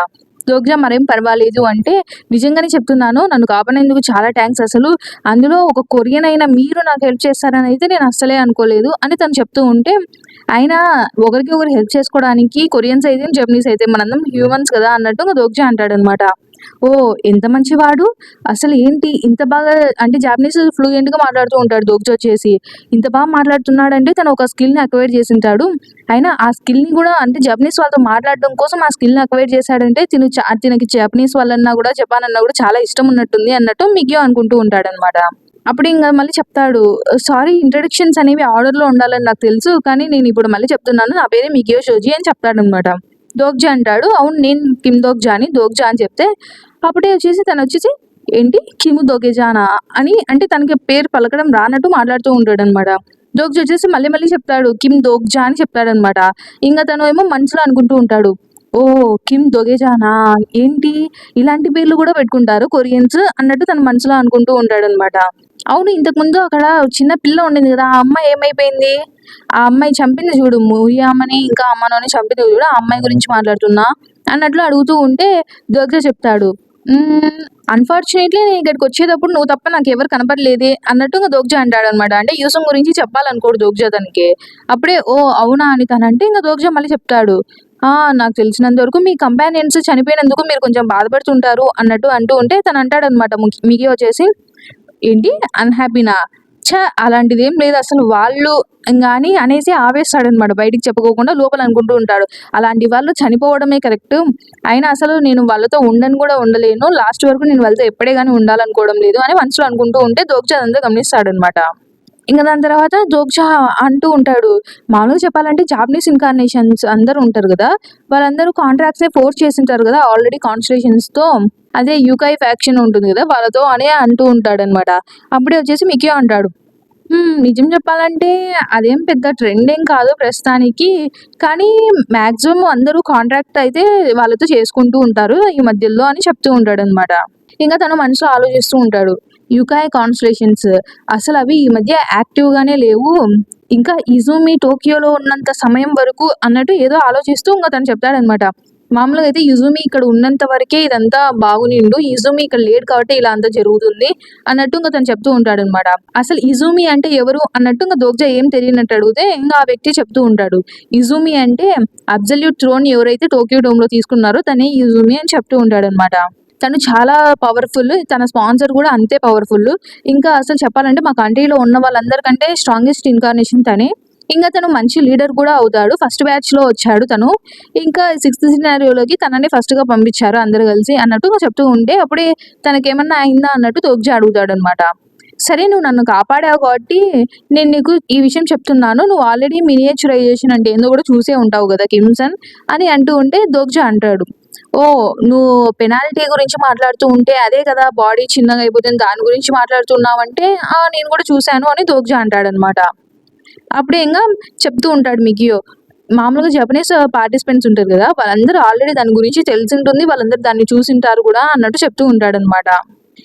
దోగ్జా మరేం పర్వాలేదు అంటే, "నిజంగానే చెప్తున్నాను. నన్ను కాపాడినందుకు చాలా థాంక్స్ అసలు. అందులో ఒక కొరియన్ అయిన మీరు నాకు హెల్ప్ చేస్తారనైతే నేను అస్సలే అనుకోలేదు" అని తను చెప్తూ ఉంటే, అయినా ఒకరికి ఒకరు హెల్ప్ చేసుకోవడానికి కొరియన్స్ అయితే, జపనీస్ అయితే మనందరం హ్యూమన్స్ కదా! అన్నట్టు ఇంక దోగ్జా అంటాడనమాట. ఓహ్! ఎంత మంచివాడు. అసలు ఏంటి ఇంత బాగా అంటే జాపనీస్ ఫ్లూయెంట్‌గా మాట్లాడుతూ ఉంటాడు దోగ్జా వచ్చేసి. ఇంత బాగా మాట్లాడుతున్నాడంటే తను ఒక స్కిల్‌ని అక్వైర్ చేసుంటాడు. అయినా ఆ స్కిల్‌ని గూడా అంటే జపనీస్ వాళ్ళతో మాట్లాడడం కోసం ఆ స్కిల్‌ని అక్వైర్ చేశాడంటే తినకి జపనీస్ వాళ్ళన్నా గూడా, జపాన్ అన్నా గూడా చాలా ఇష్టం ఉన్నట్టుంది అన్నట్టు మికియో అనుకుంటూ ఉంటాడనమాట. అప్పుడు ఇంగ మళ్ళీ చెప్తాడు. "సారీ ఇంట్రడక్షన్స్ అనేవి ఆర్డర్‌లో ఉండాలని నాకు తెలుసు. కానీ నేనిప్పుడు మళ్ళీ చెప్తున్నాను. నా పేరే మికియో షోజి" అని చెప్తాడనమాట. దోగ్జా అంటాడు. "అవును నేను కిమ్ దోగ్జా అని" దోగ్జా అని చెప్తే అప్పుడే వచ్చేసి తనొచ్చేసి "ఏంటి కిము దోగేజానా" అని అంటే తనకి పేరు పలకడం రానట్టు మాట్లాడుతూ ఉంటాడనమాట. దోగ్జా వచ్చేసి మళ్ళీ మళ్ళీ చెప్తాడు కిమ్ దోగ్జా అని చెప్తాడనమాట. ఇంకా తను ఏమో మనసులో అనుకుంటూ ఉంటాడు. ఓ కిమ్ దొగేజానా, ఏంటి ఇలాంటి పేర్లు కూడా పెట్టుకుంటారు కొరియన్స్ అన్నట్టు తన మనసులో అనుకుంటూ ఉంటాడనమాట. అవును, ఇంతకు ముందు అక్కడ చిన్న పిల్ల ఉండింది కదా, ఆ అమ్మాయి ఏమైపోయింది? ఆ అమ్మాయి చంపింది చూడు, మూరియామని ఇంకా అమ్మనోని చంపింది చూడు, ఆ అమ్మాయి గురించి మాట్లాడుతున్నా అన్నట్లు అడుగుతూ ఉంటే దోగ్జా చెప్తాడు. అన్ఫార్చునేట్లీ నేను ఇక్కడికి వచ్చేటప్పుడు నువ్వు తప్ప నాకు ఎవరు కనపడలేదే అన్నట్టు ఇంకా దోగ్జా అంటాడనమాట. అంటే యూసం గురించి చెప్పాలనుకోడు దోగ్జా తనకి. అప్పుడే ఓ అవునా అని తనంటే ఇంకా దోగ్జా మళ్ళీ చెప్తాడు. నాకు తెలిసినంత వరకు మీ కంపానియన్స్ చనిపోయినందుకు మీరు కొంచెం బాధపడుతుంటారు అన్నట్టు అంటూ ఉంటే తను అంటాడనమాట మిగి వచ్చేసి, ఏంటి అన్‌హ్యాపీనా? అలాంటిదేం లేదు అసలు వాళ్ళు గాని అనేసి ఆపేస్తాడనమాట. బయటికి చెప్పుకోకుండా లోపల అనుకుంటూ ఉంటాడు. అలాంటి వాళ్ళు చనిపోవడమే కరెక్ట్. అయినా అసలు నేను వాళ్ళతో ఉండను కూడా ఉండలేను. లాస్ట్ వరకు నేను వాళ్ళతో ఎప్పుడే గాని ఉండాలనుకోవడం లేదు అని మనసులో అనుకుంటూ ఉంటే దోగ్జా అదంతా గమనిస్తాడనమాట. ఇంక దాని తర్వాత దోగ్జా అంటూ ఉంటాడు. మామూలుగా చెప్పాలంటే జాపనీస్ ఇన్‌కార్నేషన్స్ అందరూ ఉంటారు గదా! వాళ్ళందరూ కాంట్రాక్ట్సే ఫోర్స్ చేసుంటారు గదా! ఆల్రెడీ కాన్స్టిట్యూషన్స్‌తో. అదే యూకాయ్ ఫ్యాక్షన్ ఉంటుంది గదా! వాళ్ళతో అని అంటూ ఉంటాడనమాట. అప్పుడే వచ్చేసి మికియో అంటాడు. నిజం చెప్పాలంటే అదేం పెద్ద ట్రెండేం కాదు ప్రస్తుతానికి. కానీ మాక్సిమం అందరూ కాంట్రాక్ట్ అయితే వాళ్ళతో చేసుకుంటూ ఉంటారు ఈ మధ్యలో అని చెప్తూ ఉంటాడనమాట. ఇంక తను మనసులో ఆలోచిస్తూ ఉంటాడు. యుకాయ్ కాన్స్టలేషన్స్ అసలవి ఈ మధ్య యాక్టివ్‌గానే లేవు. ఇంకా ఇజుమి టోక్యోలో ఉన్నంత సమయం వరకు అన్నట్టు ఏదో ఆలోచిస్తూ ఇంక తను చెప్తాడనమాట. మామూలుగా అయితే ఇజుమి ఇక్కడ ఉన్నంత వరకే ఇదంతా బాగునిండు. ఇజుమి ఇక్కడ లేడు కాబట్టి ఇలా అంతా జరుగుతుంది అన్నట్టు ఇంక తను చెప్తూ ఉంటాడనమాట. అసలు ఇజుమి అంటే ఎవరు అన్నట్టు ఇంక దోగ్జా ఏం తెలియనట్టు అడిగితే ఇంక ఆ వ్యక్తి చెప్తూ ఉంటాడు. ఇజుమి అంటే అబ్సల్యూట్ థ్రోన్ ఎవరైతే టోక్యో డోమ్‌లో తీసుకున్నారో తనే ఇజుమి అని చెప్తూ ఉంటాడనమాట. తను చాలా పవర్‌ఫుల్. తన స్పాన్సర్ కూడా అంతే పవర్‌ఫుల్. ఇంకా అసలు చెప్పాలంటే మా కంట్రీలో ఉన్న వాళ్ళందరికంటే స్ట్రాంగెస్ట్ ఇన్‌కార్నేషన్ తనే. ఇంగా తను మంచి లీడర్ కూడా అవుతాడు. ఫస్ట్ బ్యాచ్‌లో వచ్చాడు తను. ఇంకా సిక్స్త్ సినారియోలోకి తనని ఫస్ట్‌గా పంపించారు అందరూ కలిసి అన్నట్టు చెప్తూ ఉంటే అప్పుడే తనకేమన్నా అయిందా అన్నట్టు తోగ్జా అడుగుతాడనమాట. సరే నువ్వు నన్ను కాపాడావు కాబట్టి నేను నీకు ఈ విషయం చెప్తున్నాను. నువ్వు ఆల్రెడీ మినియేచరైజేషన్ అంటే ఏందో కూడా చూసే ఉంటావు కదా కిమ్సన్ అని అంటూ ఉంటే దోగ్జా అంటాడు. ఓహ్! నువ్వు పెనాల్టీ గురించి మాట్లాడుతూ ఉంటే అదే కదా బాడీ చిన్నగా అయిపోతుంది దాని గురించి మాట్లాడుతున్నావంటే, నేను కూడా చూసాను అని దోగ్జా అంటాడనమాట. అప్పుడే ఇంగా చెప్తూ ఉంటాడు మిగియో. మామూలుగా జపనీస్ పార్టిసిపెంట్స్ ఉంటారు గదా! వాళ్ళందరూ ఆల్రెడీ దాని గురించి తెలిసుంటుంది. వాళ్ళందరూ దాన్ని చూసుంటారు గూడా అన్నట్టు చెప్తూ ఉంటాడనమాట.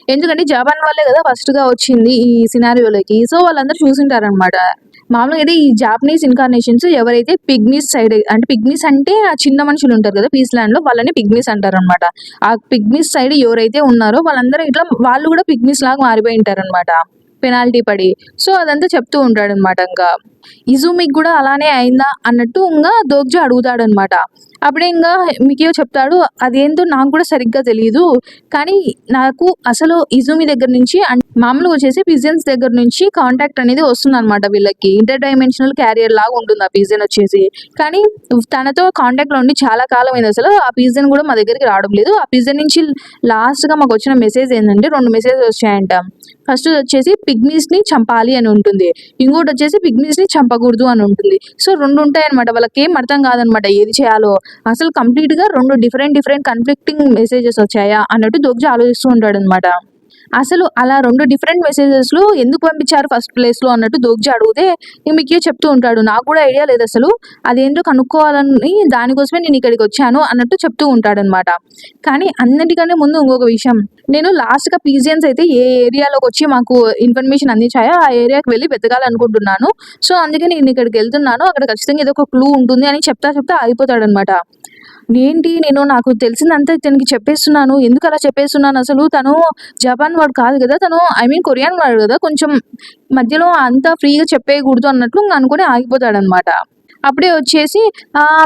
ఎందుకంటే జపాన్ వాళ్ళే గదా ఫస్ట్‌గా వచ్చింది ఈ సినారియోలోకి. సో, వాళ్ళందరూ చూసుంటారనమాట. మామూలుగా అయితే ఈ జాపనీస్ ఇన్‌కార్నేషన్స్ ఎవరైతే పిగ్మీస్ సైడ్ అంటే పిగ్మీస్ అంటే ఆ చిన్న మనుషులుంటారు గదా! పీస్ ల్యాండ్‌లో వాళ్ళని పిగ్మీస్ అంటారనమాట. ఆ పిగ్మీస్ సైడ్ ఎవరైతే ఉన్నారో వాళ్ళందరూ ఇట్లా వాళ్ళు గూడా పిగ్మీస్ లాగా మారిపోయి ఉంటారనమాట. పెనాల్టీ పడి. సో, అదంతా చెప్తూ ఉంటాడనమాట ఇంకా. ఇజుమికి గూడా అలానే అయిందా అన్నట్టు ఇంగా దోగ్జా అడుగుతాడనమాట. అప్పుడే ఇంగా మికియో చెప్తాడు, అదేందో నాకు కూడా సరిగ్గా తెలీదు. కానీ నాకు అసలు ఇజుమి దగ్గర నుంచి మామూలుగా వచ్చేసి పిజియన్స్ దగ్గర నుంచి కాంటాక్ట్ అనేది వస్తుందనమాట వీళ్ళకి. ఇంటర్ డైమెన్షనల్ క్యారియర్ లాగా ఉంటుంది ఆ పిజియన్ వచ్చేసి. కానీ తనతో కాంటాక్ట్‌లో ఉండి చాలా కాలం అయిందసలు. ఆ పిజియన్ గూడా మా దగ్గరికి రావడం లేదు. ఆ పిజియన్ నుంచి లాస్ట్‌గా మాకొచ్చిన మెసేజ్ ఏందంటే 2 మెసేజెస్ వచ్చాయంట. ఫస్ట్ వచ్చేసి పిగ్మీస్‌ని చంపాలి అని ఉంటుంది. ఇంకోటొచ్చేసి పిగ్మీస్‌ని చంపకూడదు అని ఉంటుంది. సో, 2 ఉంటాయన్నమాట. వాళ్ళకేం అర్థం కాదనమాట ఏది చేయాలో. అసలు కంప్లీట్‌గా 2 డిఫరెంట్ కన్‌ఫ్లిక్టింగ్ మెసేజెస్ వచ్చాయా అన్నట్టు దోగ్జా ఆలోచిస్తూ ఉంటాడనమాట. అసలు అలా 2 డిఫరెంట్ మెసేజెస్‌లు ఎందుకు పంపించారు ఫస్ట్ ప్లేస్‌లో అన్నట్టు దోగ్జా అడిగితే మికియో చెప్తూ ఉంటాడు. నాకు కూడా ఐడియా లేదసలు. అదేంటో కనుక్కోవాలని దానికోసమే నేను ఇక్కడికొచ్చాను అన్నట్టు చెప్తూ ఉంటాడనమాట. కానీ అన్నిటికంటే ముందు ఇంకొక విషయం. నేను లాస్ట్‌గా పీజియన్స్ అయితే ఏ ఏరియాలోకొచ్చి మాకు ఇన్ఫర్మేషన్ అందించాయో ఆ ఏరియాకి వెళ్లి వెతకాలనుకుంటున్నాను. సో, అందుకే నేను ఇక్కడికెళ్తున్నాను. అక్కడ ఖచ్చితంగా ఏదో ఒక క్లూ ఉంటుంది అని చెప్తా ఆగిపోతాడనమాట. నాకు తెలిసిందంతా ఇతనికి చెప్పేస్తున్నాను. ఎందుకలా చెప్పేస్తున్నానసలు? తను జపాన్ వాడు కాదు గదా! తను ఐ మీన్ కొరియన్ వాడు గదా! కొంచెం మధ్యలో అంతా ఫ్రీగా చెప్పేయకూడదు అన్నట్లు అనుకోని ఆగిపోతాడనమాట. అప్పుడే వచ్చేసి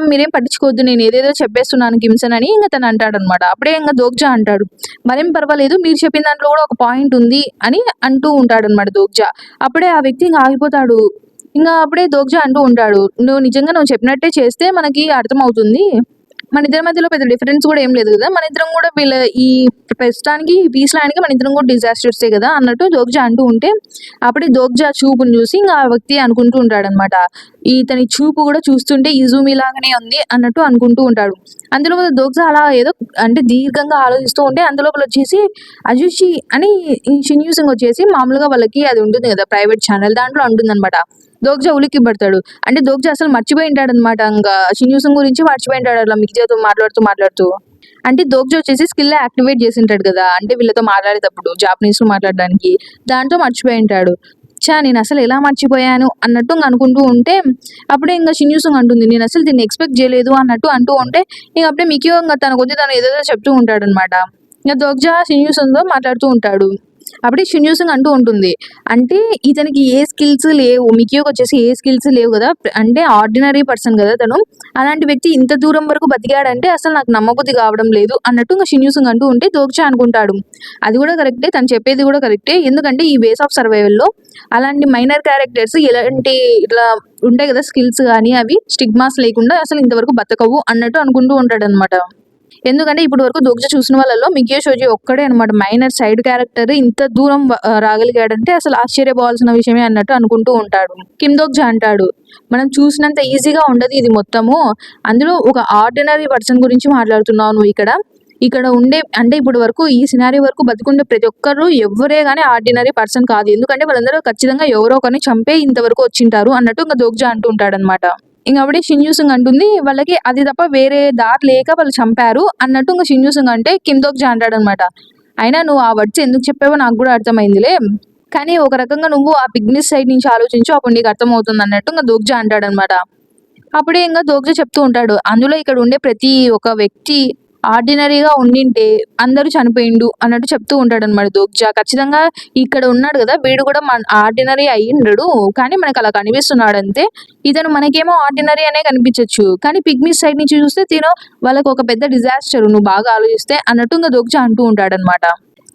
మీరేం పట్టించుకోవద్దు నేనేదేదో చెప్పేస్తున్నాను కిమ్సన్ అని ఇంగ తను అంటాడనమాట. అప్పుడే ఇంగ దోగ్జా అంటాడు. మరేం పర్వాలేదు మీరు చెప్పిన దాంట్లో గూడా ఒక పాయింట్ ఉంది అని అంటూ ఉంటాడనమాట దోగ్జా. అప్పుడే ఆ వ్యక్తి ఇంగ ఆగిపోతాడు. అప్పుడే దోగ్జా అంటూ ఉంటాడు. నువ్వు చెప్పినట్టే చేస్తే మనకి అర్థమవుతుంది. మనిద్దరి మధ్యలో పెద్ద డిఫరెన్స్ గూడా ఏం లేదు గదా! మనిద్దరం గూడా ఈ ప్రస్తుతానికి పీస్ ల్యాండ్‌కి మనిద్దరం గూడా డిజాస్టర్సే గదా! అన్నట్టు దోగ్జా అంటూ ఉంటే, అప్పుడే దోగ్జా చూపుని జూసి ఇంగ ఆ వ్యక్తి అనుకుంటూ ఉంటాడనమాట. ఇతని చూపు గూడా చూస్తుంటే ఇజుమి లాగానే ఉంది అన్నట్టు అనుకుంటూ ఉంటాడు. అందులోపల దోగ్జా అలా ఏదో అంటే దీర్ఘంగా ఆలోచిస్తూ ఉంటే అందులోపలొచ్చేసి అజుషి అని ఈ షిన్యూ సింగ్ వచ్చేసి మామూలుగా వాళ్ళకి అది ఉంటుంది గదా! ప్రైవేట్ ఛానెల్ దాంట్లో అంటుందనమాట. దోగ్జా ఉలిక్కి పడతాడు. అంటే దోగ్జా అసలు మర్చిపోయి ఉంటాడనమాట. ఇంకా షిన్యూసంగ్ గురించి మర్చిపోయి ఉంటాడు అట్లా మికిజోతో మాట్లాడుతూ. అంటే దోగ్జా వచ్చేసి స్కిల్ యాక్టివేట్ చేసింటాడు కదా! అంటే వీళ్ళతో మాట్లాడేటప్పుడు జాపనీస్‌లో మాట్లాడడానికి. దాంతో మర్చిపోయి ఉంటాడు. నేనసలు ఎలా మర్చిపోయాను అన్నట్టు ఇంగ అనుకుంటూ ఉంటే, అప్పుడే ఇంగ షిన్యూసంగ్ అంటుంది. నేనసలు దీన్ని ఎక్స్‌పెక్ట్ చేయలేదు అన్నట్టు అంటూ ఉంటే, ఇంగ అప్పుడే మికియో ఇంగ తన కొద్దీ తను ఏదేదో చెప్తూ ఉంటాడనమాట. ఇంగ దోగ్జా షిన్యూసంగ్‌తో మాట్లాడుతూ ఉంటాడు. అప్పుడే షిన్యూసంగ్ అంటూ ఉంటుంది. అంటే ఇతనికి ఏ స్కిల్స్ లేవు. మికియోకొచ్చేసి ఏ స్కిల్స్ లేవు గదా! అంటే ఆర్డినరీ పర్సన్ గదా తను. అలాంటి వ్యక్తి ఇంత దూరం వరకు బతికాడంటే అసలు నాకు నమ్మబుద్ధి కావడం లేదు అన్నట్టు ఇంగ షిన్యూసంగ్ అంటూ ఉంటే దోగ్జా అనుకుంటాడు. అది గూడా కరెక్టే. తను చెప్పేది గూడా కరెక్టే. ఎందుకంటే ఈ వేస్ ఆఫ్ సర్వైవల్‌లో అలాంటి మైనర్ క్యారెక్టర్స్ ఎలాంటి ఇట్లా ఉంటాయి గదా! స్కిల్స్ గాని అవి స్టిగ్మాస్ లేకుండా అసలు ఇంతవరకు బతకవు అన్నట్టు అనుకుంటూ ఉంటాడనమాట. ఎందుకంటే ఇప్పటి వరకు దోగ్జా చూసిన వాళ్ళలో మికియో షోజి ఒక్కడే అనమాట మైనర్ సైడ్ క్యారెక్టర్ ఇంత దూరం రాగలిగాడంటే అసలు ఆశ్చర్యపోవాల్సిన విషయమే అన్నట్టు అనుకుంటూ ఉంటాడు. కిమ్ దోగ్జా అంటాడు, మనం చూసినంత ఈజీగా ఉండదు ఇది మొత్తము. అందులో ఒక ఆర్డినరీ పర్సన్ గురించి మాట్లాడుతున్నావు నువ్వు ఇక్కడ. ఇక్కడ ఉండే అంటే ఇప్పటి వరకు ఈ సినారియో వరకు బతికుండే ప్రతి ఒక్కరు ఎవ్వరే గాని ఆర్డినరీ పర్సన్ కాదు. ఎందుకంటే వాళ్ళందరూ ఖచ్చితంగా ఎవరో ఒకరిని చంపే ఇంతవరకు వచ్చింటారు అన్నట్టు ఇంక దోగ్జా అంటూ ఉంటాడనమాట. ఇంక అప్పుడే షిన్యూసంగ్ అంటుంది వాళ్ళకి అది తప్ప వేరే దారి లేక వాళ్ళు చంపారు అన్నట్టు ఇంక షిన్యూసంగ్ అంటే కిమ్ దోగ్జా అంటాడనమాట. అయినా నువ్వు ఆ వర్డ్స్ ఎందుకు చెప్పావో నాకు కూడా అర్థమైందిలే. కానీ ఒక రకంగా నువ్వు ఆ పిగ్మిస్ సైడ్ నుంచి ఆలోచించు అప్పుడు నీకు అర్థమవుతుంది అన్నట్టు ఇంక దోగ్జా అంటాడనమాట. అప్పుడే ఇంగ దోగ్జా చెప్తూ ఉంటాడు. అందులో ఇక్కడ ఉండే ప్రతి ఒక్క వ్యక్తి ఆర్డినరీగా ఉండింటే అందరూ చనిపోయిండు అన్నట్టు చెప్తూ ఉంటాడనమాట దోగ్జా. ఖచ్చితంగా ఇక్కడ ఉన్నాడు గదా! వీడు కూడా ఆర్డినరీ అయ్యుండడు. కానీ మనకలా కనిపిస్తున్నాడంతే. ఇతను మనకేమో ఆర్డినరీ అనే కనిపించొచ్చు. కానీ పిగ్మీస్ సైడ్ నుంచి చూస్తే తిను వాళ్ళకొక పెద్ద డిజాస్టర్ నువ్వు బాగా ఆలోచిస్తే అన్నట్టు ఇంగ దోగ్జా అంటూ ఉంటాడనమాట.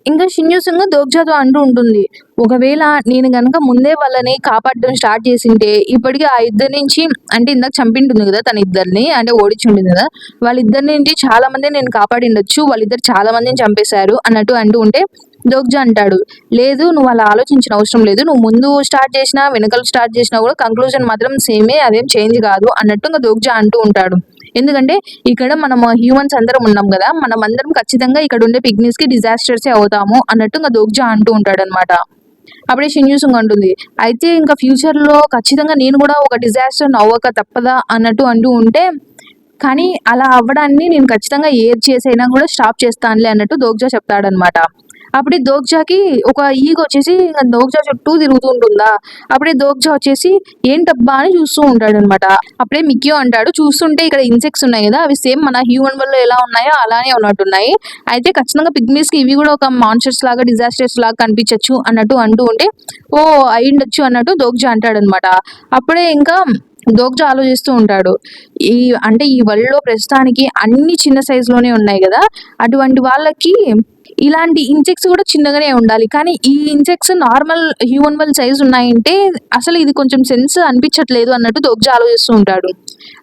ఇంకా షిన్యూసంగ్ దోగ్జాతో అంటూ ఉంటుంది. ఒకవేళ నేను గనక ముందే వాళ్ళని కాపాడడం స్టార్ట్ చేసుంటే ఇప్పటికి ఆ ఇద్దరి నుంచి అంటే ఇందాక చంపింటుంది కదా తన ఇద్దరిని అంటే ఓడించుంటుంది కదా! వాళ్ళిద్దరి నుంచి చాలా మందిని నేను కాపాడిండొచ్చు. వాళ్ళిద్దరు చాలా మందిని చంపేశారు అన్నట్టు అంటూ ఉంటే దోగ్జా అంటాడు. లేదు నువ్వు అలా ఆలోచించిన అవసరం లేదు. నువ్వు ముందు స్టార్ట్ చేసినా, వెనకాల స్టార్ట్ చేసినా కూడా కంక్లూజన్ మాత్రం సేమే అదేం చేంజ్ కాదు అన్నట్టు ఇంక దోగ్జా అంటూ ఉంటాడు. ఎందుకంటే ఇక్కడ మనం హ్యూమన్స్ అందరం ఉన్నాం గదా! మనమందరం ఖచ్చితంగా ఇక్కడ ఉండే పిగ్మీస్‌కి డిజాస్టర్సే అవుతాము అన్నట్టు ఇంక దోగ్జా అంటూ ఉంటాడనమాట. అప్పుడే షిన్యూసంగ్ అంటుంది. అయితే ఇంకా ఫ్యూచర్‌లో ఖచ్చితంగా నేను కూడా ఒక డిజాస్టర్ అవ్వక తప్పదా అన్నట్టు అంటూ ఉంటే, కానీ అలా అవ్వడాన్ని నేను ఖచ్చితంగా ఏది చేసైనా కూడా స్టాప్ చేస్తానులే అన్నట్టు దోగ్జా చెప్తాడనమాట. అప్పుడే దోగ్జాకి ఒక ఈగ వచ్చేసి ఇంక దోగ్జా చుట్టూ తిరుగుతూ ఉంటుందా! అప్పుడే దోగ్జా వచ్చేసి ఏంటబ్బా అని చూస్తూ ఉంటాడనమాట. అప్పుడే మికియో అంటాడు చూస్తుంటే ఇక్కడ ఇన్సెక్ట్స్ ఉన్నాయి గదా! అవి సేమ్ మన హ్యూమన్ వరల్డ్‌లో ఎలా ఉన్నాయో అలానే ఉన్నట్టున్నాయి. అయితే ఖచ్చితంగా పిగ్మీస్‌కి ఇవి కూడా ఒక మాన్స్టర్స్ లాగా, డిజాస్టర్స్ లాగా కనిపించొచ్చు అన్నట్టు అంటూ ఉంటే, ఓహ్! అయ్యుండొచ్చు అన్నట్టు దోగ్జా అంటాడనమాట. అప్పుడే ఇంకా దోగ్జా ఆలోచిస్తూ ఉంటాడు. ఈ అంటే ఈ వరల్డ్‌లో ప్రస్తుతానికి అన్ని చిన్న సైజులోనే ఉన్నాయి గదా! అటువంటి వాళ్ళకి ఇలాంటి ఇన్సెక్ట్స్ కూడా చిన్నగానే ఉండాలి. కానీ ఈ insects normal human world size ఉన్నాయంటే అసలు ఇది కొంచెం సెన్స్ అనిపించట్లేదు అన్నట్టు దోగ్జా ఆలోచిస్తూ ఉంటాడు.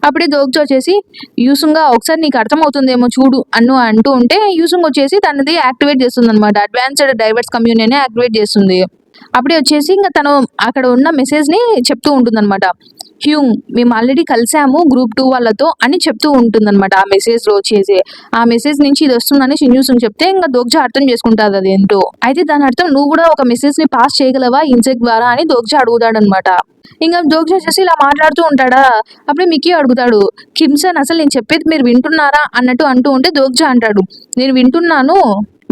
అప్పుడే దోగ్జా వచ్చేసి యూసుంగా ఒకసారి నీకు అర్థమవుతుందేమో చూడు అంటూ ఉంటే యూసుంగ్ వచ్చేసి తనది యాక్టివేట్ చేస్తుందనమాట. అడ్వాన్స్డ్ డైవర్స్ కమ్యూనిటీని యాక్టివేట్ చేస్తుంది. అప్పుడే వచ్చేసి ఇంక తను అక్కడ ఉన్న మెసేజ్‌ని చెప్తూ ఉంటుందనమాట. హ్యూంగ్ మేము ఆల్రెడీ కలిసాము గ్రూప్ 2 వాళ్ళతో అని చెప్తూ ఉంటుందనమాట ఆ మెసేజ్‌లో వచ్చేసి. ఆ మెసేజ్ నుంచి ఇది వస్తుందని షిన్యూసంగ్ చెప్తే ఇంక దోగ్జా అర్థం చేసుకుంటాది అదేంటో. అయితే దాని అర్థం నువ్వు కూడా ఒక మెసేజ్‌ని పాస్ చేయగలవా ఇన్సెక్ట్ ద్వారా అని దోగ్జా అడుగుతాడనమాట. ఇంక దోగ్జా వచ్చేసి ఇలా మాట్లాడుతూ ఉంటాడా! అప్పుడే మికియో అడుగుతాడు. కిమ్సన్ అసలు నేను చెప్పేది మీరు వింటున్నారా అన్నట్టు అంటూ ఉంటే దోగ్జా అంటాడు. నేను వింటున్నాను.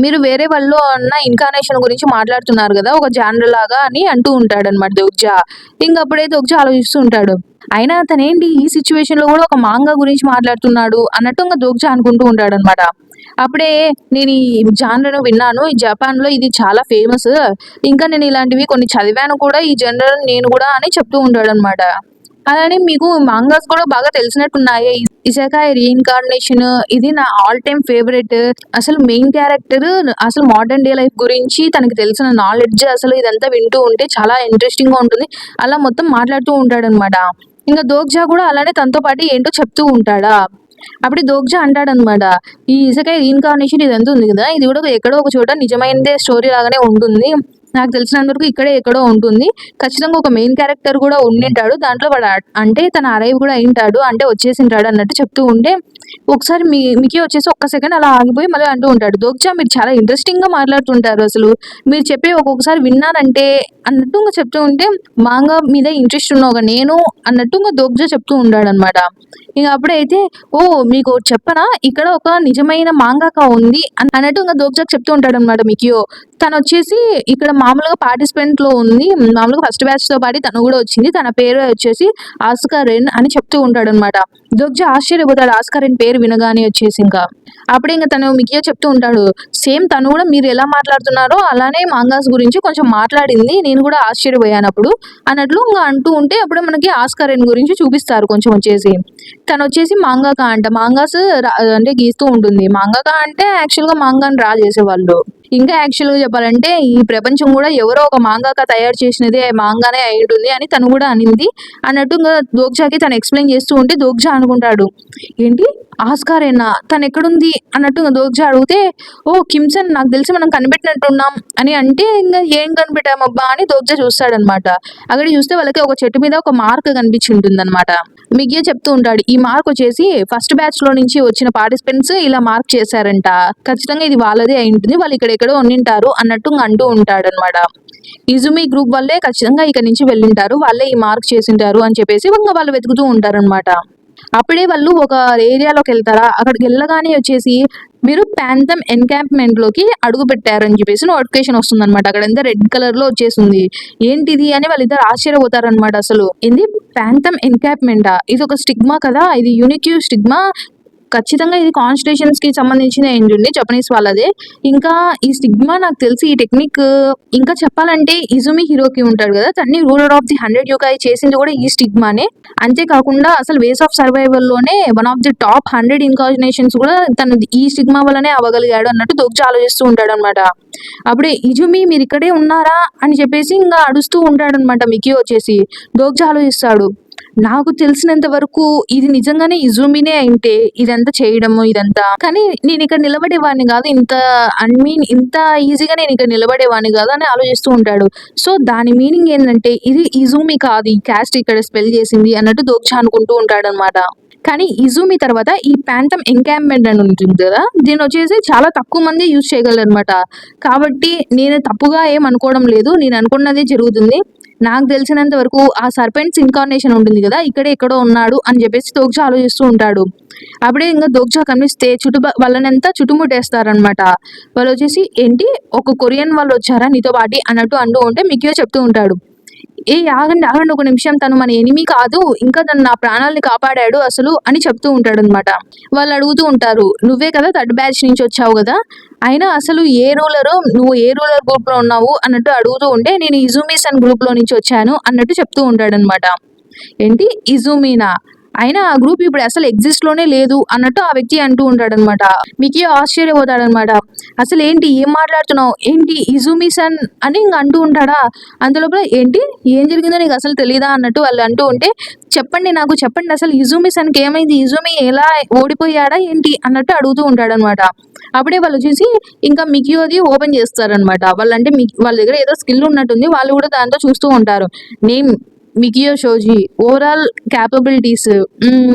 మీరు వేరే వరల్డ్‌లో ఉన్న ఇన్‌కార్నేషన్ గురించి మాట్లాడుతున్నారు గదా! ఒక జానర్ లాగా అని అంటూ ఉంటాడనమాట దోగ్జా. ఇంకప్పుడే దోగ్జా ఆలోచిస్తూ ఉంటాడు. అయినా అతనేంటి ఈ సిట్యుయేషన్‌లో గూడా ఒక మాంగా గురించి మాట్లాడుతున్నాడు అన్నట్టు ఇంక దోగ్జా అనుకుంటూ ఉంటాడనమాట. అప్పుడే నేను ఈ జానర్‌ను విన్నాను. ఈ జపాన్‌లో ఇది చాలా ఫేమస్. ఇంకా నేను ఇలాంటివి కొన్ని చదివాను కూడా ఈ జనరల్ నేను గూడా అని చెప్తూ ఉంటాడనమాట. అలానే మీకు మాంగాస్ కూడా బాగా తెలిసినట్టున్నాయే. ఇసెకాయ్ రీఇన్కార్నేషన్ ఇది నా ఆల్ టైమ్ ఫేవరెట్. అసలు మెయిన్ క్యారెక్టర్ అసలు మోడర్న్ డే లైఫ్ గురించి తనకి తెలిసిన నాలెడ్జ్ అసలు ఇదంతా వింటూ ఉంటే చాలా ఇంట్రెస్టింగ్‌గా ఉంటుంది. అలా మొత్తం మాట్లాడుతూ ఉంటాడనమాట. ఇంక దోగ్జా కూడా అలానే తనతో పాటు ఏంటో చెప్తూ ఉంటాడా! అప్పుడు దోగ్జా అంటాడనమాట. ఈ ఇసెకాయ్ రీఇన్కార్నేషన్ ఇదంతా ఉంది గదా! ఇది కూడా ఎక్కడో ఒక చోట నిజమైనదే స్టోరీ లాగానే ఉంటుంది. నాకు తెలిసినంత వరకు ఇక్కడే ఎక్కడో ఉంటుంది. ఖచ్చితంగా ఒక మెయిన్ క్యారెక్టర్ కూడా ఉండింటాడు. దాంట్లో వాడు అంటే తన అరైవ్ కూడా అయింటాడు. అంటే వచ్చేసింటాడు అన్నట్టు చెప్తూ ఉంటే ఒకసారి మికీ వచ్చేసి ఒక్క సెకండ్ అలా ఆగిపోయి మళ్ళీ అంటూ ఉంటాడు, దోగ్జా మీరు చాలా ఇంట్రెస్టింగ్ గా మాట్లాడుతుంటారు, అసలు మీరు చెప్పే ఒక్కొక్కసారి విన్నారంటే అన్నట్టు ఇంకా చెప్తూ ఉంటే మాంగా మీద ఇంట్రెస్ట్ ఉన్న నేను అన్నట్టు ఇంకా దోగ్జా చెప్తూ ఉంటాడు అనమాట. ఇంక అప్పుడైతే ఓ మీకు చెప్పనా ఇక్కడ ఒక నిజమైన మాంగాకా ఉంది అన్నట్టు ఇంకా దోగ్జాకి చెప్తూ ఉంటాడు అనమాట మికియో. తను వచ్చేసి ఇక్కడ మామూలుగా పార్టిసిపెంట్ లో ఉంది, మామూలుగా ఫస్ట్ బ్యాచ్ తో పాటు తను కూడా వచ్చింది, తన పేరు వచ్చేసి ఆస్కా రెన్ అని చెప్తూ ఉంటాడు అనమాట. దోగ్జా ఆశ్చర్యపోతాడు ఆస్కా రెన్ పేరు వినగానే వచ్చేసి. ఇంకా అప్పుడే ఇంకా తను మికియో చెప్తూ ఉంటాడు, సేమ్ తను కూడా మీరు ఎలా మాట్లాడుతున్నారో అలానే మాంగాస్ గురించి కొంచెం మాట్లాడింది, నేను కూడా ఆశ్చర్యపోయాను అప్పుడు అన్నట్లు ఇంకా అంటూ ఉంటే అప్పుడే మనకి ఆస్కా రెన్ గురించి చూపిస్తారు కొంచెం వచ్చేసి. తను వచ్చేసి మాంగాకా అంట, మాంగాస్ అంటే గీస్తూ ఉంటుంది. మాంగాకా అంటే యాక్చువల్ గా మాంగాని డ్రా చేసేవాళ్ళు. ఇంకా యాక్చువల్ గా చెప్పాలంటే ఈ ప్రపంచం కూడా ఎవరో ఒక మాంగాకా తయారు చేసినదే మాంగానే అయి ఉంటుంది అని తను కూడా అనింది అన్నట్టు ఇంకా దోగ్జాకి తను ఎక్స్ప్లెయిన్ చేస్తూ ఉంటే దోగ్జా అనుకుంటాడు, ఏంటి ఆస్కారేనా తను ఎక్కడుంది అన్నట్టు ఇంకా దోగ్జా అడిగితే, ఓ కిమ్సన్ నాకు తెలిసి మనం కనిపెట్టినట్టున్నాం అని అంటే ఇంకా ఏం కనిపెట్టామబ్బా అని దోగ్జా చూస్తాడనమాట. అక్కడ చూస్తే వాళ్ళకి ఒక చెట్టు మీద ఒక మార్క్ కనిపించి ఉంటుంది అనమాట. మిగియే చెప్తూ ఉంటాడు, ఈ మార్క్ వచ్చేసి ఫస్ట్ బ్యాచ్ లో నుంచి వచ్చిన పార్టిసిపెంట్స్ ఇలా మార్క్ చేశారంట, ఖచ్చితంగా ఇది వాళ్ళదే అయి ఉంటుంది, వాళ్ళు ఇక్కడెక్కడో ఉండింటారు అన్నట్టు అంటూ ఉంటాడు అనమాట. ఇజుమి గ్రూప్ వల్లే ఖచ్చితంగా ఇక్కడ నుంచి వెళ్ళింటారు, వాళ్ళే ఈ మార్క్ చేసింటారు అని చెప్పేసి ఇంకా వాళ్ళు వెతుకుతూ ఉంటారనమాట. అప్పుడే వాళ్ళు ఒక ఏరియాలోకి వెళ్తారా, అక్కడికి వెళ్ళగానే వచ్చేసి మీరు ప్యాంథమ్ ఎన్కాంప్మెంట్ లోకి అడుగు పెట్టారని చెప్పేసి నోటిఫికేషన్ వస్తుంది అనమాట. అక్కడ ఎంత రెడ్ కలర్ లో వచ్చేసింది, ఏంటిది అని వాళ్ళిద్దరు ఆశ్చర్యపోతారనమాట. అసలు ఏంది ప్యాంథమ్ ఎన్కాంప్మెంటా, ఇది ఒక స్టిగ్మా కదా, ఇది యూనిక్యూ స్టిగ్మా, ఖచ్చితంగా ఇది కాన్స్టిట్యూషన్స్ కి సంబంధించిన ఏంటండి జపనీస్ వాళ్ళదే. ఇంకా ఈ స్టిగ్మా నాకు తెలిసి ఈ టెక్నిక్ ఇంకా చెప్పాలంటే ఇజుమి హీరోకి ఉంటాడు కదా, తన్ని రూలర్ ఆఫ్ ది 100 యోకాయి చేసింది కూడా ఈ స్టిగ్మానే. అంతేకాకుండా అసలు వేస్ ఆఫ్ సర్వైవల్ లోనే వన్ ఆఫ్ ది టాప్ 100 ఇన్కార్జినేషన్స్ కూడా తను ఈ స్టిగ్మా వల్లనే అవ్వగలిగాడు అన్నట్టు దోగ్జా ఆలోచిస్తూ ఉంటాడు అనమాట. అప్పుడే ఇజుమి మీరు ఇక్కడే ఉన్నారా అని చెప్పేసి ఇంకా అడుస్తూ ఉంటాడు అనమాట. మికీ వచ్చేసి దోగ్జా ఆలోచిస్తాడు, నాకు తెలిసినంత వరకు ఇది నిజంగానే ఇజుమినే అయితే ఇదంతా చేయడము ఇదంతా, కానీ నేను ఇక్కడ నిలబడేవాడిని కాదు, ఇంత ఈజీగా నేను ఇక్కడ నిలబడేవాడిని కాదు అని ఆలోచిస్తూ ఉంటాడు. సో దాని మీనింగ్ ఏంటంటే ఇది ఇజుమి కాదు, ఈ క్యాస్ట్ ఇక్కడ స్పెల్ చేసింది అన్నట్టు దోగ్జా అనుకుంటూ ఉంటాడు అనమాట. కానీ ఇజుమి తర్వాత ఈ ప్యాంథమ్ ఎంకాంప్మెంట్ అని ఉంటుంది కదా, దీని వచ్చేసి చాలా తక్కువ మంది యూజ్ చేయగలరు అనమాట. కాబట్టి నేను తప్పుగా ఏం అనుకోవడం లేదు, నేను అనుకున్నదే జరుగుతుంది, నాకు తెలిసినంత వరకు ఆ సర్పెంట్స్ ఇన్కార్నేషన్ ఉంటుంది కదా ఇక్కడే ఎక్కడో ఉన్నాడు అని చెప్పేసి దోగ్జా ఆలోచిస్తూ ఉంటాడు. అప్పుడే ఇంకా దోగ్జా కనిపిస్తే వాళ్ళనంతా చుట్టుముట్టేస్తారనమాట. వాళ్ళు వచ్చేసి ఏంటి ఒక కొరియన్ వాళ్ళు వచ్చారా నీతో పాటి అన్నట్టు అంటూ ఉంటే మికియో చెప్తూ ఉంటాడు, ఆగండి ఆగండి ఒక నిమిషం, తను మన ఎనిమి కాదు, ఇంకా తను నా ప్రాణాలని కాపాడాడు అసలు అని చెప్తూ ఉంటాడు అనమాట. వాళ్ళు అడుగుతూ ఉంటారు, నువ్వే కదా థర్డ్ బ్యాచ్ నుంచి వచ్చావు కదా, అయినా అసలు నువ్వు ఏ రూలర్ గ్రూప్ లో ఉన్నావు అన్నట్టు అడుగుతూ ఉంటే నేను ఇజుమిసన్ గ్రూప్ లో నుంచి వచ్చాను అన్నట్టు చెప్తూ ఉంటాడు అనమాట. ఏంటి ఇజుమినా, అయినా ఆ గ్రూప్ ఇప్పుడు అసలు ఎగ్జిస్ట్ లోనే లేదు అన్నట్టు ఆ వ్యక్తి అంటూ ఉంటాడు అనమాట. మికీ ఆశ్చర్యపోతాడనమాట, అసలు ఏంటి ఏం మాట్లాడుతున్నావు, ఏంటి ఇజుమిసన్ అని ఇంక అంటూ ఉంటాడా. అంతలోపల ఏంటి ఏం జరిగిందో నీకు అసలు తెలియదా అన్నట్టు వాళ్ళు అంటూ ఉంటే, నాకు చెప్పండి అసలు ఇజుమిసన్కి ఏమైంది, ఇజుమి ఎలా ఓడిపోయాడా ఏంటి అన్నట్టు అడుగుతూ ఉంటాడనమాట. అప్పుడే వాళ్ళు చూసి ఇంకా మికియోది ఓపెన్ చేస్తారనమాట. వాళ్ళంటే వాళ్ళ దగ్గర ఏదో స్కిల్ ఉన్నట్టుంది, వాళ్ళు కూడా దాంతో చూస్తూ ఉంటారు. నేమ్ మికియో షోజీ, ఓవరాల్ క్యాపబిలిటీస్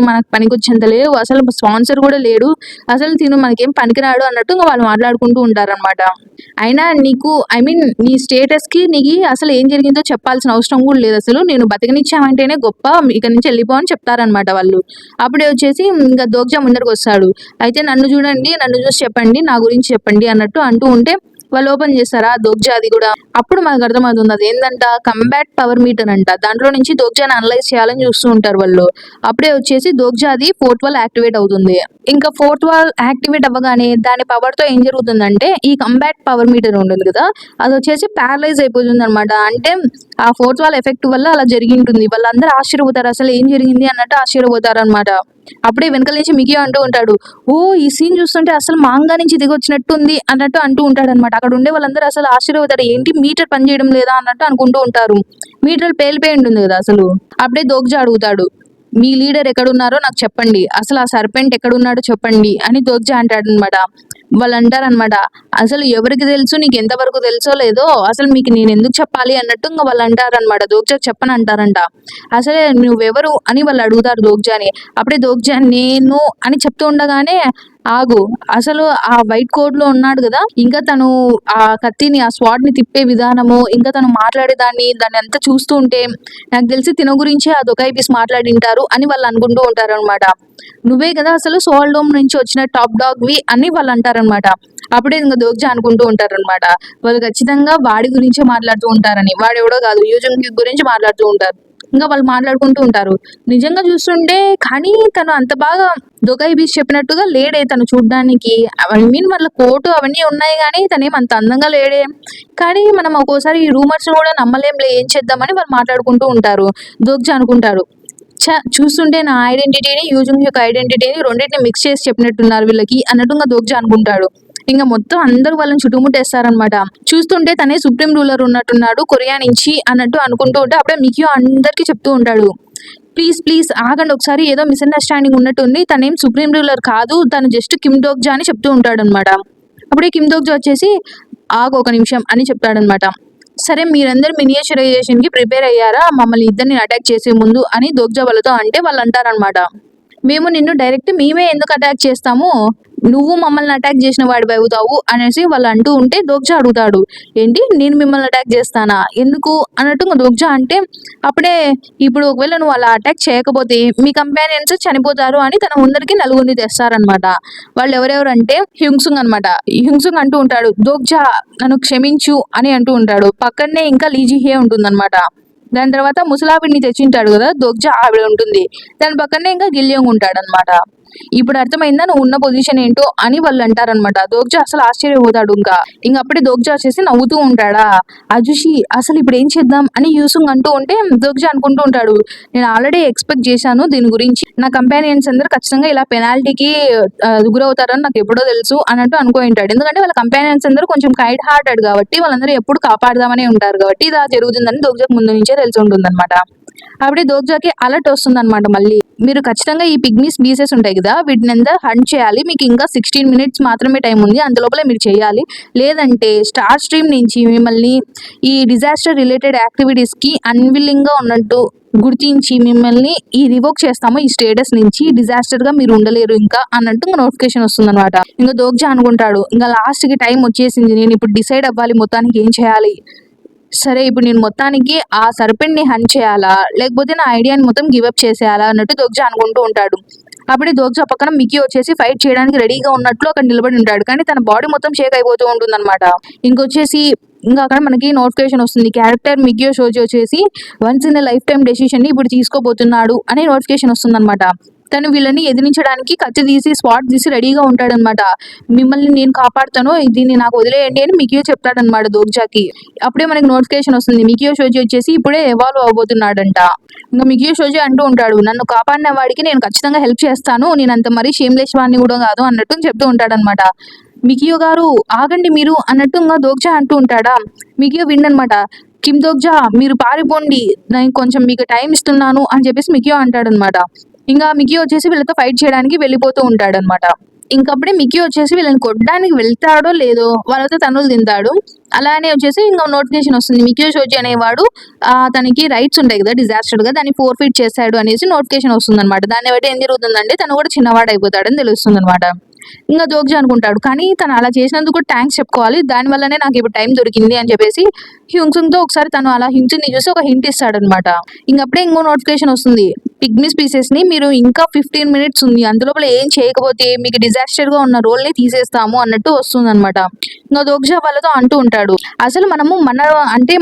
మనకు పనికొచ్చేంత లేవు, అసలు స్పాన్సర్ కూడా లేడు, అసలు తిను మనకేం పనికిరాడు అన్నట్టు ఇంకా వాళ్ళు మాట్లాడుకుంటూ ఉంటారనమాట. అయినా నీకు నీ స్టేటస్ కి నీకు అసలు ఏం జరిగిందో చెప్పాల్సిన అవసరం కూడా లేదు, అసలు నేను బతికనిచ్చామంటేనే గొప్ప, ఇక్కడ నుంచి వెళ్ళిపో అని చెప్తారనమాట వాళ్ళు. అప్పుడే వచ్చేసి ఇంకా దోగ్జా ముందరకు వస్తాడు, అయితే నన్ను చూడండి, నన్ను చూసి చెప్పండి, నా గురించి చెప్పండి అన్నట్టు అంటూ ఉంటే వాళ్ళు ఓపెన్ చేస్తారా దోగ్జాది కూడా. అప్పుడు మనకు అర్థమవుతుంది అది ఏంటంట, కంబాట్ పవర్ మీటర్ అంట, దాంట్లో నుంచి దోగ్జాని అనలైజ్ చేయాలని చూస్తూ ఉంటారు వాళ్ళు. అప్పుడే వచ్చేసి దోగ్జాది ఫోర్త్ వాల్ యాక్టివేట్ అవుతుంది. ఇంకా ఫోర్త్ వాల్ యాక్టివేట్ అవ్వగానే దాని పవర్ తో ఏం జరుగుతుందంటే ఈ కంబాట్ పవర్ మీటర్ ఉంటుంది కదా, అది వచ్చేసి ప్యారలైజ్ అయిపోతుంది అనమాట. అంటే ఆ ఫోర్త్ వాల్ ఎఫెక్ట్ వల్ల అలా జరిగి ఉంటుంది. వాళ్ళందరూ ఆశ్చర్యపోతారు, అసలు ఏం జరిగింది అన్నట్టు ఆశ్చర్యపోతారు అనమాట. అప్పుడే వెనకాల నుంచి మికియో అంటూ ఉంటాడు, ఓ ఈ సీన్ చూస్తుంటే అసలు మాంగా నుంచి దిగి వచ్చినట్టుంది అన్నట్టు అంటూ ఉంటాడు అనమాట. అక్కడ ఉండే వాళ్ళందరూ అసలు ఆశ్చర్యపోతారు, ఏంటి మీటర్ పనిచేయడం లేదా అన్నట్టు అనుకుంటూ ఉంటారు. మీటర్ పేలిపోయి ఉంటుంది కదా అసలు. అప్పుడే దోగ్జా అడుగుతాడు, మీ లీడర్ ఎక్కడున్నారో నాకు చెప్పండి, అసలు ఆ సర్పెంట్ ఎక్కడున్నాడో చెప్పండి అని దోగ్జా అంటాడు అనమాట. వాళ్ళు అంటారనమాట, అసలు ఎవరికి తెలుసు, నీకు ఎంతవరకు తెలుసో లేదో, అసలు మీకు నేను ఎందుకు చెప్పాలి అన్నట్టు ఇంకా వాళ్ళు అంటారనమాట. దోగ్జాకి చెప్పని అంటారంట. అసలే నువ్వెవరు అని వాళ్ళు అడుగుతారు దోగ్జాని. అప్పుడే దోగ్జా నేను అని చెప్తూ ఉండగానే, ఆగు, అసలు ఆ వైట్ కోట్ లో ఉన్నాడు కదా, ఇంకా తను ఆ కత్తిని ఆ స్వాడ్ ని తిప్పే విధానము, ఇంకా తను మాట్లాడేదాన్ని దాన్ని అంతా చూస్తూ ఉంటే నాకు తెలిసి తిన గురించి ఆ దొకాయి పీస్ మాట్లాడింటారు అని వాళ్ళు అనుకుంటూ ఉంటారు అనమాట. నువ్వే కదా అసలు సోల్ డోమ్ నుంచి వచ్చిన టాప్ డాగ్ వి అని వాళ్ళు అంటారనమాట. అప్పుడే ఇంకా దోగ్జా అనుకుంటూ ఉంటారనమాట, వాళ్ళు ఖచ్చితంగా వాడి గురించే మాట్లాడుతూ ఉంటారని. వాడెవడో కాదు, యూజుంగ్ గురించి మాట్లాడుతూ ఉంటారు. ఇంకా వాళ్ళు మాట్లాడుకుంటూ ఉంటారు. నిజంగా చూస్తుంటే కానీ తను అంత బాగా దొకాయి బీచ్ చెప్పినట్టుగా లేడే తను చూడ్డానికి. ఐ మీన్ వాళ్ళ కోటు అవన్నీ ఉన్నాయి కానీ తనేం అంత అందంగా లేడే. కానీ మనం ఒక్కోసారి ఈ రూమర్స్ కూడా నమ్మలేంలే, ఏం చేద్దామని వాళ్ళు మాట్లాడుకుంటూ ఉంటారు. దోగ్జా అనుకుంటారు, చూస్తుంటే నా ఐడెంటిటీని యూజుంగ్ యొక్క ఐడెంటిటీని రెండింటిని మిక్స్ చేసి చెప్పినట్టున్నారు వీళ్ళకి అన్నట్టుగా దోగ్జా అనుకుంటాడు. ఇంకా మొత్తం అందరూ వాళ్ళని చుట్టుముట్టేస్తారనమాట. చూస్తుంటే తనే సుప్రీం రూలర్ ఉన్నట్టున్నాడు కొరియా నుంచి అన్నట్టు అనుకుంటూ ఉంటే అప్పుడే మికియో అందరికీ చెప్తూ ఉంటాడు, ప్లీజ్ ప్లీజ్ ఆగండి ఒకసారి, ఏదో మిస్అండర్స్టాండింగ్ ఉన్నట్టుంది, తనేం సుప్రీం రూలర్ కాదు, తను జస్ట్ కిమ్ డోగ్జా అని చెప్తూ ఉంటాడు అనమాట. అప్పుడే కిమ్ డోగ్జా వచ్చేసి ఆగు ఒక నిమిషం అని చెప్తాడనమాట. సరే మీరందరూ మినియేచరైజేషన్ కి ప్రిపేర్ అయ్యారా మమ్మల్ని ఇద్దరిని అటాక్ చేసే ముందు అని దోగ్జా వాళ్ళతో అంటే వాళ్ళు అంటారనమాట, మేము నిన్ను డైరెక్ట్ మేమే ఎందుకు అటాక్ చేస్తాము, నువ్వు మమ్మల్ని అటాక్ చేసిన వాడివి అవుతావు అనేసి వాళ్ళు అంటూ ఉంటే దోగ్జా అడుగుతాడు, ఏంటి నేను మిమ్మల్ని అటాక్ చేస్తానా, ఎందుకు అన్నట్టు దోగ్జా అంటే అప్పుడే ఇప్పుడు ఒకవేళ నువ్వు అలా అటాక్ చేయకపోతే మీ కంపానియన్స్ చనిపోతారు అని తన ముందరికి నలుగురిని తెస్తారనమాట. వాళ్ళు ఎవరెవరంటే హ్యుంగ్సుంగ్ అనమాట. హ్యుంగ్సుంగ్ అంటూ ఉంటాడు, దోగ్జా నన్ను క్షమించు అని అంటూ ఉంటాడు. పక్కనే ఇంకా లీజిహే ఉంటుందన్నమాట. దాని తర్వాత ముసలావిడిని తెచ్చింటాడు కదా దోగ్జా, ఆవిడ ఉంటుంది. దాని పక్కనే ఇంకా గిల్యోంగ్ ఉంటాడు అనమాట. ఇప్పుడు అర్థమైందా నువ్వు ఉన్న పొజిషన్ ఏంటో అని వాళ్ళు అంటారనమాట. దోగ్జా అసలు ఆశ్చర్యపోతాడు. ఇంకా అప్పుడే దోగ్జా వచ్చేసి నవ్వుతూ ఉంటాడా, అజుషి అసలు ఇప్పుడు ఏం చేద్దాం అని యూసుంగ్ అంటూ ఉంటే దోగ్జా అనుకుంటూ ఉంటాడు, నేను ఆల్రెడీ ఎక్స్పెక్ట్ చేశాను దీని గురించి, నా కంపానియన్స్ అందరూ ఖచ్చితంగా ఇలా పెనాల్టీకి గురవుతారని నాకు ఎప్పుడో తెలుసు అన్నట్టు అనుకుంటాడు. ఎందుకంటే వాళ్ళ కంపానియన్స్ అందరూ కొంచెం కైండ్ హార్టెడ్ కాబట్టి వాళ్ళందరూ ఎప్పుడు కాపాడదామనే ఉంటారు కాబట్టి ఇలా జరుగుతుందని దోగ్జాకి ముందు నుంచే తెలిసి ఉంటుంది అనమాట. అప్పుడే దోగ్జాకి అలర్ట్ వస్తుంది అనమాట. మళ్ళీ మీరు ఖచ్చితంగా ఈ పిగ్మీస్ పీసెస్ ఉంటాయి కదా వీటిని అంతా హంట్ చేయాలి, మీకు ఇంకా 16 minutes మాత్రమే టైం ఉంది, అంతలోపల మీరు చేయాలి, లేదంటే స్టార్ స్ట్రీమ్ నుంచి మిమ్మల్ని ఈ డిజాస్టర్ రిలేటెడ్ యాక్టివిటీస్ కి అన్విల్లింగ్ గా ఉన్నట్టు గుర్తించి మిమ్మల్ని ఈ రివోక్ చేస్తాము, ఈ స్టేటస్ నుంచి డిజాస్టర్ గా మీరు ఉండలేరు ఇంకా అన్నట్టు నోటిఫికేషన్ వస్తుంది అనమాట. ఇంకా దోగ్జా అనుకుంటాడు, ఇంకా లాస్ట్ కి టైం వచ్చేసింది, నేను ఇప్పుడు డిసైడ్ అవ్వాలి మొత్తానికి ఏం చేయాలి. సరే ఇప్పుడు నేను మొత్తానికి ఆ సర్పెంట్ ని హంట్ చేయాలా లేకపోతే నా ఐడియాని మొత్తం గివప్ చేసేయాలా అన్నట్టు దోగ్జా అనుకుంటూ ఉంటాడు. అప్పుడే దోగ్జా పక్కన మికీ వచ్చేసి ఫైట్ చేయడానికి రెడీగా ఉన్నట్లు అక్కడ నిలబడి ఉంటాడు. కానీ తన బాడీ మొత్తం షేక్ అయిపోతూ ఉంటుంది అనమాట. ఇంకొచ్చేసి ఇంకా అక్కడ మనకి నోటిఫికేషన్ వస్తుంది, క్యారెక్టర్ మికియో షోజీ వచ్చేసి once in life time decision ని ఇప్పుడు తీసుకోబోతున్నాడు అనే నోటిఫికేషన్ వస్తుంది అనమాట. తను వీళ్ళని ఎదిరించడానికి కత్తి తీసి స్పాట్ తీసి రెడీగా ఉంటాడనమాట. మిమ్మల్ని నేను కాపాడుతాను, దీన్ని నాకు వదిలేయండి అని మికియో చెప్తాడనమాట దోగ్జాకి. అప్పుడే మనకి నోటిఫికేషన్ వస్తుంది, మికియో షోజీ వచ్చేసి ఇప్పుడే ఎవాల్వ్ అవబోతున్నాడంట. ఇంకా మికియో షోజీ అంటూ ఉంటాడు, నన్ను కాపాడిన వాడికి నేను ఖచ్చితంగా హెల్ప్ చేస్తాను, నేను అంత మరీ షేమ్లెస్ వాడిని కూడా కాదు అన్నట్టు చెప్తూ ఉంటాడనమాట. మికియో గారు ఆగండి మీరు అన్నట్టు ఇంకా దోగ్జా అంటూ ఉంటాడా. మికియో విండనమాట, కిమ్ దోగ్జా మీరు పారిపోండి, నేను కొంచెం మీకు టైం ఇస్తున్నాను అని చెప్పేసి మికియో అంటాడనమాట. ఇంకా మికీ వచ్చేసి వీళ్ళతో ఫైట్ చేయడానికి వెళ్ళిపోతూ ఉంటాడు అనమాట. ఇంకప్పుడే మికీ వచ్చేసి వీళ్ళని కొట్టడానికి వెళ్తాడో లేదో వాళ్ళతో తనులు తింటాడు. అలానే వచ్చేసి ఇంకా నోటిఫికేషన్ వస్తుంది, మికీ షోజీ అనేవాడు తనకి రైట్స్ ఉంటాయి కదా డిజాస్టర్ గా, దాన్ని ఫోర్ఫిట్ చేశాడు అనేసి నోటిఫికేషన్ వస్తుంది అనమాట. దాన్ని బట్టి ఏం జరుగుతుందంటే తను కూడా చిన్నవాడు అయిపోతాడని తెలుస్తుంది అనమాట. ఇంకా దోగ్జా అనుకుంటాడు, కానీ తను అలా చేసినందుకు థ్యాంక్స్ చెప్పుకోవాలి, దాని వల్లనే నాకు ఇప్పుడు టైం దొరికింది అని చెప్పేసి హ్యూంగ్సుంగ్ తో ఒకసారి తను అలా హ్యూంగ్సుంగ్ ని చూసి ఒక హింట్ ఇస్తాడనమాట. ఇంకప్పుడే ఇంకో నోటిఫికేషన్ వస్తుంది, పిగ్మీస్ పీసెస్ ని మీరు ఇంకా 15 minutes ఉంది, అందులోపల ఏం చేయకపోతే మీకు డిజాస్టర్ గా ఉన్న రోల్ ని తీసేస్తాము అన్నట్టు వస్తుంది అనమాట. ఇంకా దోగ్జా వాళ్ళతో అంటూ ఉంటాడు, అసలు మనము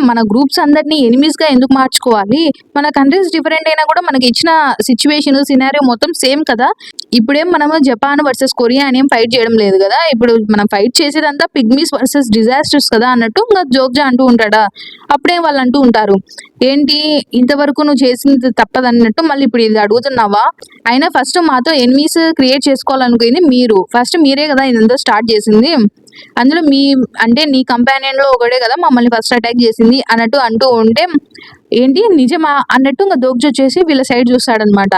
మన గ్రూప్స్ అందరినీ ఎనిమీస్ గా ఎందుకు మార్చుకోవాలి, మన కంట్రీస్ డిఫరెంట్ అయినా కూడా మనకి ఇచ్చిన సిచ్యువేషన్ సినారియో మొత్తం సేమ్ కదా, ఇప్పుడేం మనము జపాన్ వర్సెస్ కొరియా అనేం ఫైట్ చేయడం లేదు కదా, ఇప్పుడు మనం ఫైట్ చేసేదంతా పిగ్మీస్ వర్సెస్ డిజాస్టర్స్ కదా అన్నట్టు ఇంకా దోగ్జా అంటూ ఉంటాడా. అప్పుడే వాళ్ళు అంటూ ఉంటారు, ఏంటి ఇంతవరకు నువ్వు చేసింది తప్పదన్నట్టు మళ్ళీ ఇప్పుడు ఇది అడుగుతున్నావా, అయినా ఫస్ట్ మాతో ఎనిమీస్ క్రియేట్ చేసుకోవాలనుకుంది మీరు, ఫస్ట్ మీరే కదా ఇదంతా స్టార్ట్ చేసింది, అందులో నీ కంపానియన్ లో ఒకడే కదా మమ్మల్ని ఫస్ట్ అటాక్ చేసింది అన్నట్టు అంటూ ఉంటే ఏంటి నిజమా అన్నట్టు ఇంకా దోగ్జా వచ్చేసి వీళ్ళ సైడ్ చూస్తాడనమాట.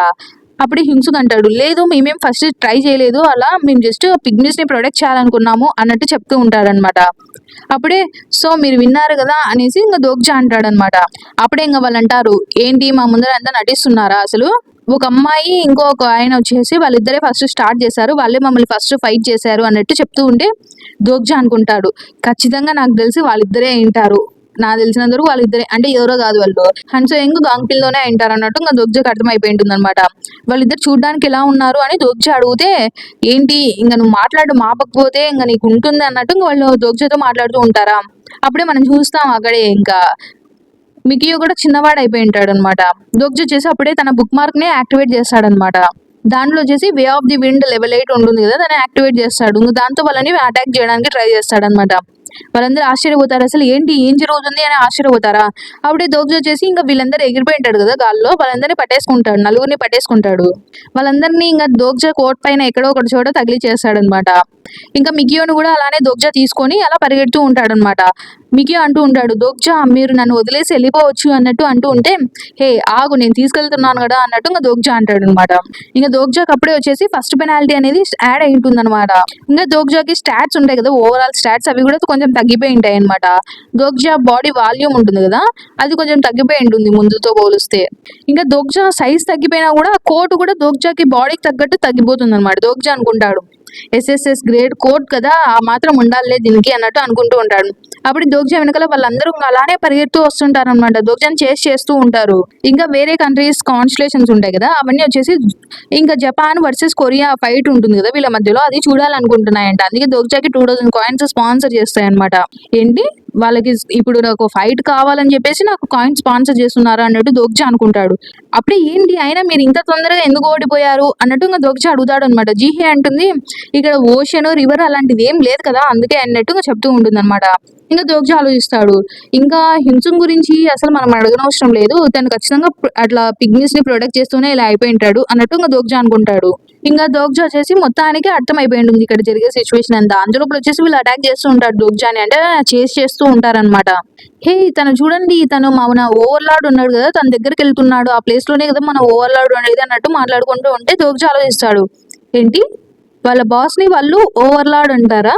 అప్పుడే హింసుక్ అంటాడు, లేదు మేమేం ఫస్ట్ ట్రై చేయలేదు, అలా మేము జస్ట్ పిగ్మీస్ ని ప్రొటెక్ట్ చేయాలనుకున్నాము అన్నట్టు చెప్తూ ఉంటారనమాట. అప్పుడే సో మీరు విన్నారు కదా అనేసి ఇంకా దోగ్జా అంటాడనమాట. అప్పుడే ఇంకా వాళ్ళు అంటారు, ఏంటి మా ముందర అంతా నటిస్తున్నారా, అసలు ఒక అమ్మాయి ఇంకొక ఆయన వచ్చేసి వాళ్ళిద్దరే ఫస్ట్ స్టార్ట్ చేశారు, వాళ్ళే మమ్మల్ని ఫస్ట్ ఫైట్ చేశారు అన్నట్టు చెప్తూ ఉంటే దోగ్జా అనుకుంటాడు, ఖచ్చితంగా నాకు తెలిసి వాళ్ళిద్దరే అయింటారు, నాకు తెలిసినంత వరకు వాళ్ళిద్దరే, అంటే ఎవరో కాదు వాళ్ళు హన్సో యంగ్ గాంగ్పిల్లోనే అయింటారు అన్నట్టు ఇంకా దోగ్జాకి అర్థమైపోయి ఉంటుంది అనమాట. వాళ్ళిద్దరు చూడడానికి ఎలా ఉన్నారు అని దోగ్జా అడిగితే, ఏంటి ఇంకా నువ్వు మాట్లాడు మాపకపోతే ఇంకా నీకు ఉంటుంది అన్నట్టు ఇంకా వాళ్ళు దోగ్జాతో మాట్లాడుతూ ఉంటారా. అప్పుడే మనం చూస్తాం అక్కడే ఇంకా మికియో కూడా చిన్నవాడు అయిపోయి ఉంటాడు అనమాట. దోగ్జా చేసి అప్పుడే తన బుక్ మార్క్ ని యాక్టివేట్ చేస్తాడనమాట. దాంట్లో వచ్చేసి way of the wind level 8 ఉంటుంది కదా, దాన్ని యాక్టివేట్ చేస్తాడు. ఇంకా దాంతో వాళ్ళని అటాక్ చేయడానికి ట్రై చేస్తాడనమాట. వాళ్ళందరూ ఆశ్చర్యపోతారు, అసలు ఏంటి ఏం జరుగుతుంది అని ఆశ్చర్యపోతారా. అప్పుడే దోగ్జా వచ్చేసి ఇంకా వీళ్ళందరూ ఎగిరిపోయి ఉంటాడు కదా గాల్లో, వాళ్ళందరినీ పట్టేసుకుంటాడు, నలుగురిని పట్టేసుకుంటాడు. వాళ్ళందరినీ ఇంకా దోగ్జా కోట్ పైన ఎక్కడో ఒకటి చోట తగిలిచేస్తాడనమాట. ఇంకా మికియోను కూడా అలానే దోగ్జా తీసుకొని అలా పరిగెడుతూ ఉంటాడనమాట. మికియో అంటూ ఉంటాడు, దోగ్జా మీరు నన్ను వదిలేసి వెళ్ళిపోవచ్చు అన్నట్టు అంటూ ఉంటే, హే ఆగు నేను తీసుకెళ్తున్నాను కదా అన్నట్టు ఇంకా దోగ్జా అంటాడు అనమాట. ఇంకా దోగ్జాకి అప్పుడే వచ్చేసి ఫస్ట్ పెనాల్టీ అనేది యాడ్ అయి ఉంటుంది అనమాట. ఇంకా దోగ్జాకి స్టాట్స్ ఉంటాయి కదా, ఓవరాల్ స్టాట్స్ అవి కూడా కొంచెం తగ్గిపోయి ఉంటాయి అనమాట. దోగ్జా బాడీ వాల్యూమ్ ఉంటుంది కదా, అది కొంచెం తగ్గిపోయి ఉంటుంది ముందుతో పోలిస్తే. ఇంకా దోగ్జా సైజ్ తగ్గిపోయినా కూడా కోట్ కూడా దోగ్జాకి బాడీకి తగ్గట్టు తగ్గిపోతుంది అనమాట. దోగ్జా అనుకుంటాడు, ఎస్ఎస్ఎస్ గ్రేడ్ కోట్ కదా, ఆ మాత్రం ఉండాలే దీనికి అన్నట్టు అనుకుంటూ ఉంటాడు. అప్పుడు దోగ్జా వెనకాల వాళ్ళందరూ అలానే పరిగెడుతూ వస్తుంటారు అనమాట, దోగ్జాని చేస్తూ ఉంటారు. ఇంకా వేరే కంట్రీస్ కాన్స్టలేషన్స్ ఉంటాయి కదా, అవన్నీ వచ్చేసి ఇంకా జపాన్ వర్సెస్ కొరియా ఫైట్ ఉంటుంది కదా వీళ్ళ మధ్యలో, అది చూడాలనుకుంటున్నాయంట. అందుకే దోగ్జాకి 2000 కాయిన్స్ స్పాన్సర్ చేస్తాయి అనమాట. ఏంటి వాళ్ళకి ఇప్పుడు నాకు ఫైట్ కావాలని చెప్పేసి నాకు కాయిన్ స్పాన్సర్ చేస్తున్నారు అన్నట్టు దోగ్జా అనుకుంటాడు. అప్పుడే ఏంటి అయినా మీరు ఇంత తొందరగా ఎందుకు ఓడిపోయారు అన్నట్టు ఇంకా దోగ్జా అడుగుతాడు అనమాట. జీహే అంటుంది, ఇక్కడ ఓషన్ రివర్ అలాంటిది ఏం లేదు కదా అందుకే అన్నట్టు చెప్తూ ఉంటుంది అనమాట. ఇంకా దోగ్జా ఆలోచిస్తాడు, ఇంకా హింసున్ గురించి అసలు మనం అడగనవసరం లేదు, తను ఖచ్చితంగా అట్లా పిగ్మీస్ ని ప్రొటెక్ట్ చేస్తూనే ఇలా అయిపోయి ఉంటాడు అన్నట్టు ఇంకా దోగ్జా అనుకుంటాడు. ఇంకా దోగ్జా వచ్చేసి మొత్తానికి అర్థమైపోయి ఉంటుంది ఇక్కడ జరిగే సిచ్యువేషన్ అంతా. అందులో వచ్చేసి వీళ్ళు అటాక్ చేస్తూ ఉంటారు దోగ్జాని, అంటే చేస్తూ ఉంటారనమాట. హే తను చూడండి, తను మన ఓవర్లార్డ్ ఉన్నాడు కదా తన దగ్గరికి వెళ్తున్నాడు, ఆ ప్లేస్ లోనే కదా మన ఓవర్లార్డ్ ఉండేది అన్నట్టు మాట్లాడుకుంటూ ఉంటే దోగ్జా ఆలోచిస్తాడు, ఏంటి వాళ్ళ బాస్ ని వాళ్ళు ఓవర్లార్డ్ అంటారా,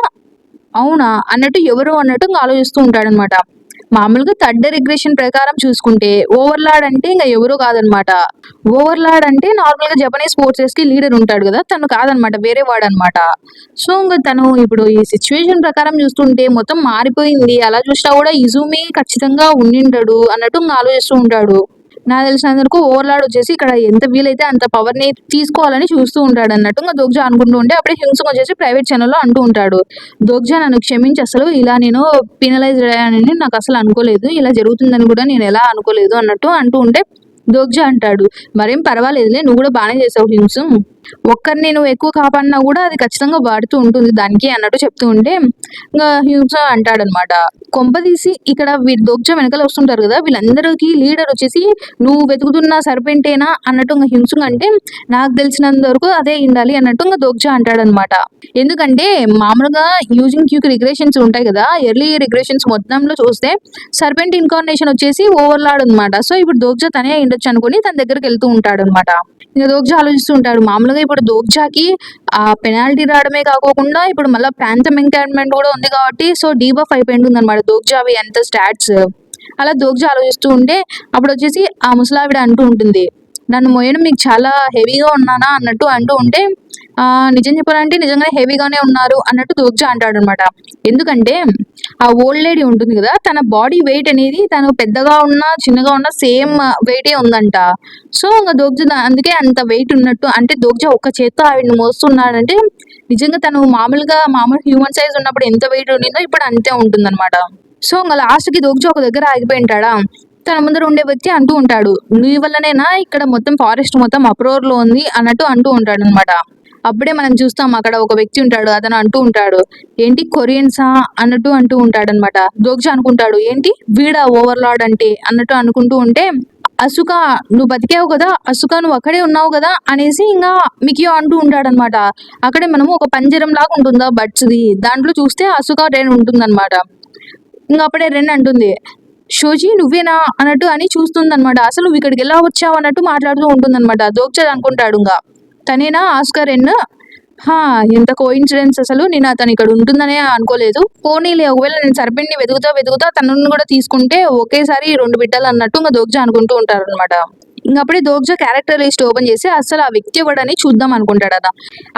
అవునా అన్నట్టు ఎవరు అన్నట్టు ఇంకా ఆలోచిస్తూ ఉంటాడు అనమాట. మామూలుగా థర్డ్ రిగ్రెషన్ ప్రకారం చూసుకుంటే ఓవర్లార్డ్ అంటే ఇంకా ఎవరో కాదనమాట. ఓవర్లార్డ్ అంటే నార్మల్ గా జపనీస్ ఫోర్సెస్ కి లీడర్ ఉంటాడు కదా, తను కాదనమాట, వేరే వాడు అనమాట. సో ఇంకా తను ఇప్పుడు ఈ సిచ్యువేషన్ ప్రకారం చూస్తుంటే మొత్తం మారిపోయింది, అలా చూసినా కూడా ఇజుమి ఖచ్చితంగా ఉండింటాడు అన్నట్టు ఇంకా ఆలోచిస్తూ ఉంటాడు. నాకు తెలిసినందుకు ఓవర్లార్డ్ వచ్చేసి ఇక్కడ ఎంత వీలైతే అంత పవర్ ని తీసుకోవాలని చూస్తూ ఉంటాడు అన్నట్టు ఇంకా దోగ్జా అనుకుంటూ ఉంటే, అప్పుడే హింసుక్ వచ్చేసి ప్రైవేట్ ఛానల్లో అంటూ ఉంటాడు, దోగ్జా నన్ను క్షమించి, అసలు ఇలా నేను పీనలైజ్ అయ్యానని నాకు అసలు అనుకోలేదు, ఇలా జరుగుతుందని కూడా నేను ఎలా అనుకోలేదు అన్నట్టు అంటూ ఉంటే దోగ్జా అంటాడు, మరేం పర్వాలేదులే నువ్వు కూడా బాగానే చేసావు హింసు, ఒక్కరిని నువ్వు ఎక్కువ కాపాడినా కూడా అది ఖచ్చితంగా వాడుతూ ఉంటుంది దానికి అన్నట్టు చెప్తూ ఉంటే ఇంకా హింస అంటాడనమాట, కొంపదీసి ఇక్కడ వీళ్ళు దోగ్జా వెనకాల వస్తుంటారు కదా వీళ్ళందరికీ లీడర్ వచ్చేసి నువ్వు వెతుకుతున్న సర్పెంటేనా అన్నట్టు ఇంకా హింసుంగ్ అంటే, నాకు తెలిసినంత వరకు అదే ఉండాలి అన్నట్టు ఇంకా దోగ్జా అంటాడనమాట. ఎందుకంటే మామూలుగా యూజింగ్ క్యూక్ రిగ్రెషన్స్ ఉంటాయి కదా, ఎర్లీ రిగ్రెషన్స్ మొత్తంలో చూస్తే సర్పెంట్ ఇన్కార్నేషన్ వచ్చేసి ఓవర్లాడ్ అనమాట. సో ఇప్పుడు దోగ్జా తనే ఉండొచ్చు అనుకుని తన దగ్గరికి వెళ్తూ ఉంటాడు అనమాట. ఇంకా దోగ్జా ఆలోచిస్తూ ఉంటాడు, మామూలుగా ఇప్పుడు దోగ్జాకి ఆ పెనాల్టీ రావడమే కాకోకుండా ఇప్పుడు మళ్ళీ ప్రాంతం ఎంకాన్మెంట్ కూడా ఉంది కాబట్టి సో డీబఫ్ అయిపోయింది అనమాట దోగ్జావి ఎంత స్టాట్స్. అలా దోగ్జా ఆలోచిస్తూ ఉంటే అప్పుడు వచ్చేసి ఆ ముసలావిడ అంటూ ఉంటుంది, నన్ను మోయడం మీకు చాలా హెవీగా ఉన్నానా అన్నట్టు అంటూ ఉంటే, నిజం చెప్పాలంటే నిజంగానే హెవీగానే ఉన్నారు అన్నట్టు దోగ్జా అంటాడు అనమాట. ఎందుకంటే ఆ ఓల్డ్ లేడీ ఉంటుంది కదా తన బాడీ వెయిట్ అనేది తను పెద్దగా ఉన్నా చిన్నగా ఉన్నా సేమ్ వెయిటే ఉందంట. సో ఇంకా దోగ్జా అందుకే అంత వెయిట్ ఉన్నట్టు, అంటే దోగ్జా ఒక్క చేత్తో ఆవిడని మోస్తున్నాడంటే నిజంగా తను మామూలు హ్యూమన్ సైజ్ ఉన్నప్పుడు ఎంత వెయిట్ ఉండిందో ఇప్పుడు అంతే ఉంటుందన్నమాట. సో ఇంకా లాస్ట్ కి దోగ్జా ఒక దగ్గర ఆగిపోయి ఉంటాడా, తన ముందర ఉండే వ్యక్తి అంటూ ఉంటాడు, నీ వల్లనేనా ఇక్కడ మొత్తం ఫారెస్ట్ మొత్తం అప్రోర్ లో ఉంది అన్నట్టు అంటూ ఉంటాడు అనమాట. అప్పుడే మనం చూస్తాం అక్కడ ఒక వ్యక్తి ఉంటాడు, అతను అంటూ ఉంటాడు, ఏంటి కొరియన్సా అన్నట్టు అంటూ ఉంటాడు అనమాట. దోగ్జా అనుకుంటాడు, ఏంటి వీడా ఓవర్లార్డ్ అంటే అన్నట్టు అనుకుంటూ ఉంటే, అసుక నువ్వు బతికావు కదా, అసుక నువ్వు అక్కడే ఉన్నావు కదా అనేసి ఇంకా మికియో అంటూ ఉంటాడు అనమాట. అక్కడే మనము ఒక పంజరం లాగా ఉంటుందా బర్డ్స్ది, దాంట్లో చూస్తే అసుక రెన్ ఉంటుందన్నమాట. ఇంకా అప్పుడే రెన్ అంటుంది, షోజీ నువ్వేనా అన్నట్టు అని చూస్తుందన్నమాట. అసలు నువ్వు ఇక్కడికి ఎలా వచ్చావు అన్నట్టు మాట్లాడుతూ ఉంటుందన్నమాట. దోగ్జ అనుకుంటాడు ఇంకా తనేనా ఆస్కార్ ఎన్. హా! ఎంత కోయిన్సిడెన్స్ అసలు. నేను అతను ఇక్కడ ఉంటుందనే అనుకోలేదు. పోనీలే ఒకవేళ నేను సర్పెంట్‌ని వెతుకుతా తనను కూడా తీసుకుంటే ఒకేసారి 2 బిడ్డలు అన్నట్టు ఇంక దోగ్జ అనుకుంటూ ఉంటారనమాట. ఇంకప్పుడే దోగ్జ క్యారెక్టర్ లిస్ట్ ఓపెన్ చేసి అసలు ఆ వ్యక్తి ఎవడని చూద్దాం అనుకుంటాడట.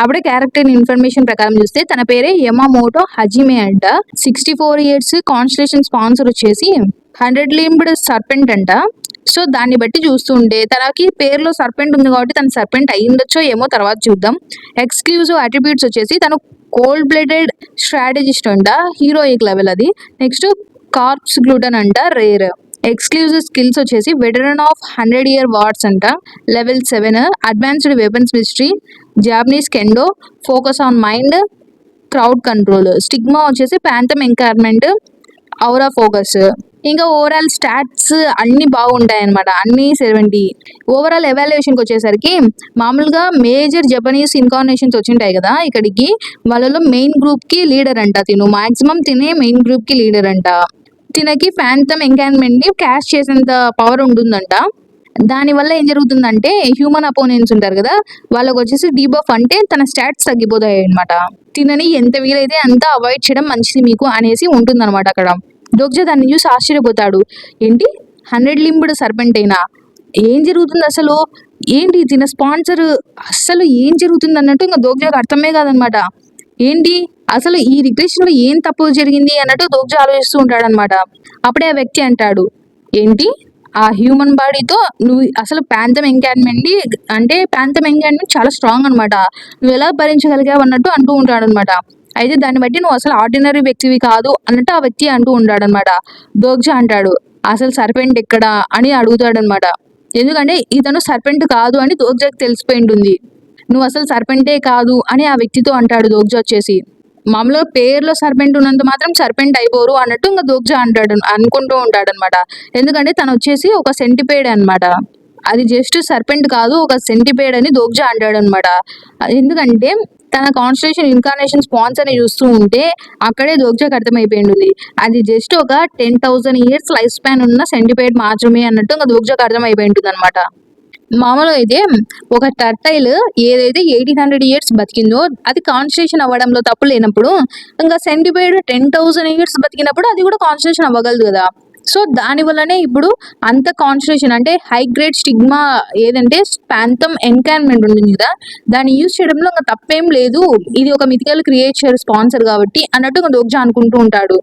అప్పుడే క్యారెక్టర్ ఇన్ఫర్మేషన్ ప్రకారం చూస్తే తన పేరే యమామోటో హజిమే అంట. 64 ఇయర్స్, కాన్స్టలేషన్ స్పాన్సర్ వచ్చేసి 100 లింబ్డ్ సర్పెంట్ అంట. సో దాన్ని బట్టి చూస్తుంటే తనకి పేరులో సర్పెంట్ ఉంది కాబట్టి తను సర్పెంట్ అయ్యిండొచ్చో ఏమో తర్వాత చూద్దాం. ఎక్స్క్లూజివ్ అట్రిబ్యూట్స్ వచ్చేసి తను కోల్డ్ బ్లడెడ్ స్ట్రాటజిస్ట్ అంట, హీరోయిక్ లెవెల్ అది. నెక్స్ట్ కార్ప్స్ గ్లూటన్ అంట, రేర్. ఎక్స్క్లూజివ్ స్కిల్స్ వచ్చేసి వెటరన్ ఆఫ్ 100 ఇయర్ వార్స్ అంట, level 7. Advanced weapons mystery, Japanese kendo, focus on mind, crowd control. Stigma వచ్చేసి ప్యాంథమ్ ఎంకార్మెంట్, ఔరా ఫోకస్. ఇంకా ఓవరాల్ స్టాట్స్ అన్ని బాగుంటాయి అనమాట, అన్ని 70. ఓవరాల్ ఎవాల్యుయేషన్కి వచ్చేసరికి మామూలుగా మేజర్ జపనీస్ ఇన్కార్నేషన్స్ వచ్చింటాయి కదా ఇక్కడికి, వాళ్ళలో మెయిన్ గ్రూప్కి లీడర్ అంట తిను. మాక్సిమం తినే మెయిన్ గ్రూప్కి లీడర్ అంట. తినకి ఫ్యాంథమ్ ఎంకాన్మెంట్ని క్యాష్ చేసేంత పవర్ ఉంటుందంట. దానివల్ల ఏం జరుగుతుందంటే హ్యూమన్ అపోనెంట్స్ ఉంటారు కదా వాళ్ళకి వచ్చేసి డీబఫ్ అంటే తన స్టాట్స్ తగ్గిపోతాయి అనమాట. తినని ఎంత వీలైతే అంత అవాయిడ్ చేయడం మంచిది మీకు అనేసి ఉంటుందన్నమాట అక్కడ. దోగ్జ దాన్ని చూసి ఆశ్చర్యపోతాడు. ఏంటి 100 లింబ్డ్ సర్పెంట్ అయినా ఏం జరుగుతుంది అసలు, ఏంటి తిన స్పాన్సర్, అసలు ఏం జరుగుతుంది అన్నట్టు ఇంకా దోగ్జాకు అర్థమే కాదనమాట. ఏంటి అసలు ఈ రిగ్రెషన్లో ఏం తప్పు జరిగింది అన్నట్టు దోగ్జ ఆలోచిస్తూ ఉంటాడనమాట. అప్పుడే ఆ వ్యక్తి అంటాడు, ఏంటి ఆ హ్యూమన్ బాడీతో నువ్వు అసలు ప్యాంథమ్ ఎంకాన్మెంట్ అంటే ప్యాంథమ్ ఎంకాన్మెంట్ చాలా స్ట్రాంగ్ అనమాట, నువ్వు ఎలా భరించగలిగావు అన్నట్టు అంటూ ఉంటాడు అనమాట. అయితే దాన్ని బట్టి నువ్వు అసలు ఆర్డినరీ వ్యక్తివి కాదు అన్నట్టు ఆ వ్యక్తి అంటూ ఉంటాడనమాట. దోగ్జ అంటాడు, అసలు సర్పెంట్ ఎక్కడా అని అడుగుతాడనమాట. ఎందుకంటే ఇతను సర్పెంట్ కాదు అని దోగ్జకి తెలిసిపోయి ఉంటుంది. నువ్వు అసలు సర్పెంటే కాదు అని ఆ వ్యక్తితో అంటాడు దోగ్జ వచ్చేసి. మామూలుగా పేరులో సర్పెంట్ ఉన్నంత మాత్రం సర్పెంట్ అయిపోరు అన్నట్టు ఇంకా దోగ్జ అంటాడు అనుకుంటూ ఉంటాడనమాట. ఎందుకంటే తను వచ్చేసి ఒక సెంటిపేడ్ అనమాట, అది జస్ట్ సర్పెంట్ కాదు ఒక సెంటిపేడ్ అని దోగ్జ అంటాడనమాట. ఎందుకంటే తన కాన్స్టిట్యూషన్ ఇన్కార్నేషన్ స్పాన్సర్ని చూస్తూ ఉంటే అక్కడే దోగ్జకి అర్థమైపోయింది అది జస్ట్ ఒక 10,000 ఇయర్స్ లైఫ్ స్పాన్ ఉన్న సెంటిపేడ్ మాత్రమే అన్నట్టు ఇంకా దోగ్జకి అర్థమైపోయి ఉంటుంది అనమాట. మామూలుగా అయితే ఒక టర్టైల్ ఏదైతే 1800 ఇయర్స్ బతికిందో అది కాన్స్టిట్యూషన్ అవ్వడంలో తప్పు లేనప్పుడు ఇంకా సెంటిపేడ్ 10,000 ఇయర్స్ బతికినప్పుడు అది కూడా కాన్స్టిట్యూషన్ అవ్వగలదు కదా. సో దానివల్లనే ఇప్పుడు అంత కాన్స్టిట్యూషన్ అంటే హై గ్రేడ్ స్టిగ్మా ఏదంటే ప్యాంథమ్ ఎన్కాన్మెంట్ ఉంటుంది కదా దాన్ని యూజ్ చేయడంలో ఇంకా తప్పేం లేదు, ఇది ఒక మిథికల్ క్రియేచర్ స్పాన్సర్ కాబట్టి అన్నట్టు ఇంకా దోగ్జ అనుకుంటూ ఉంటాడు.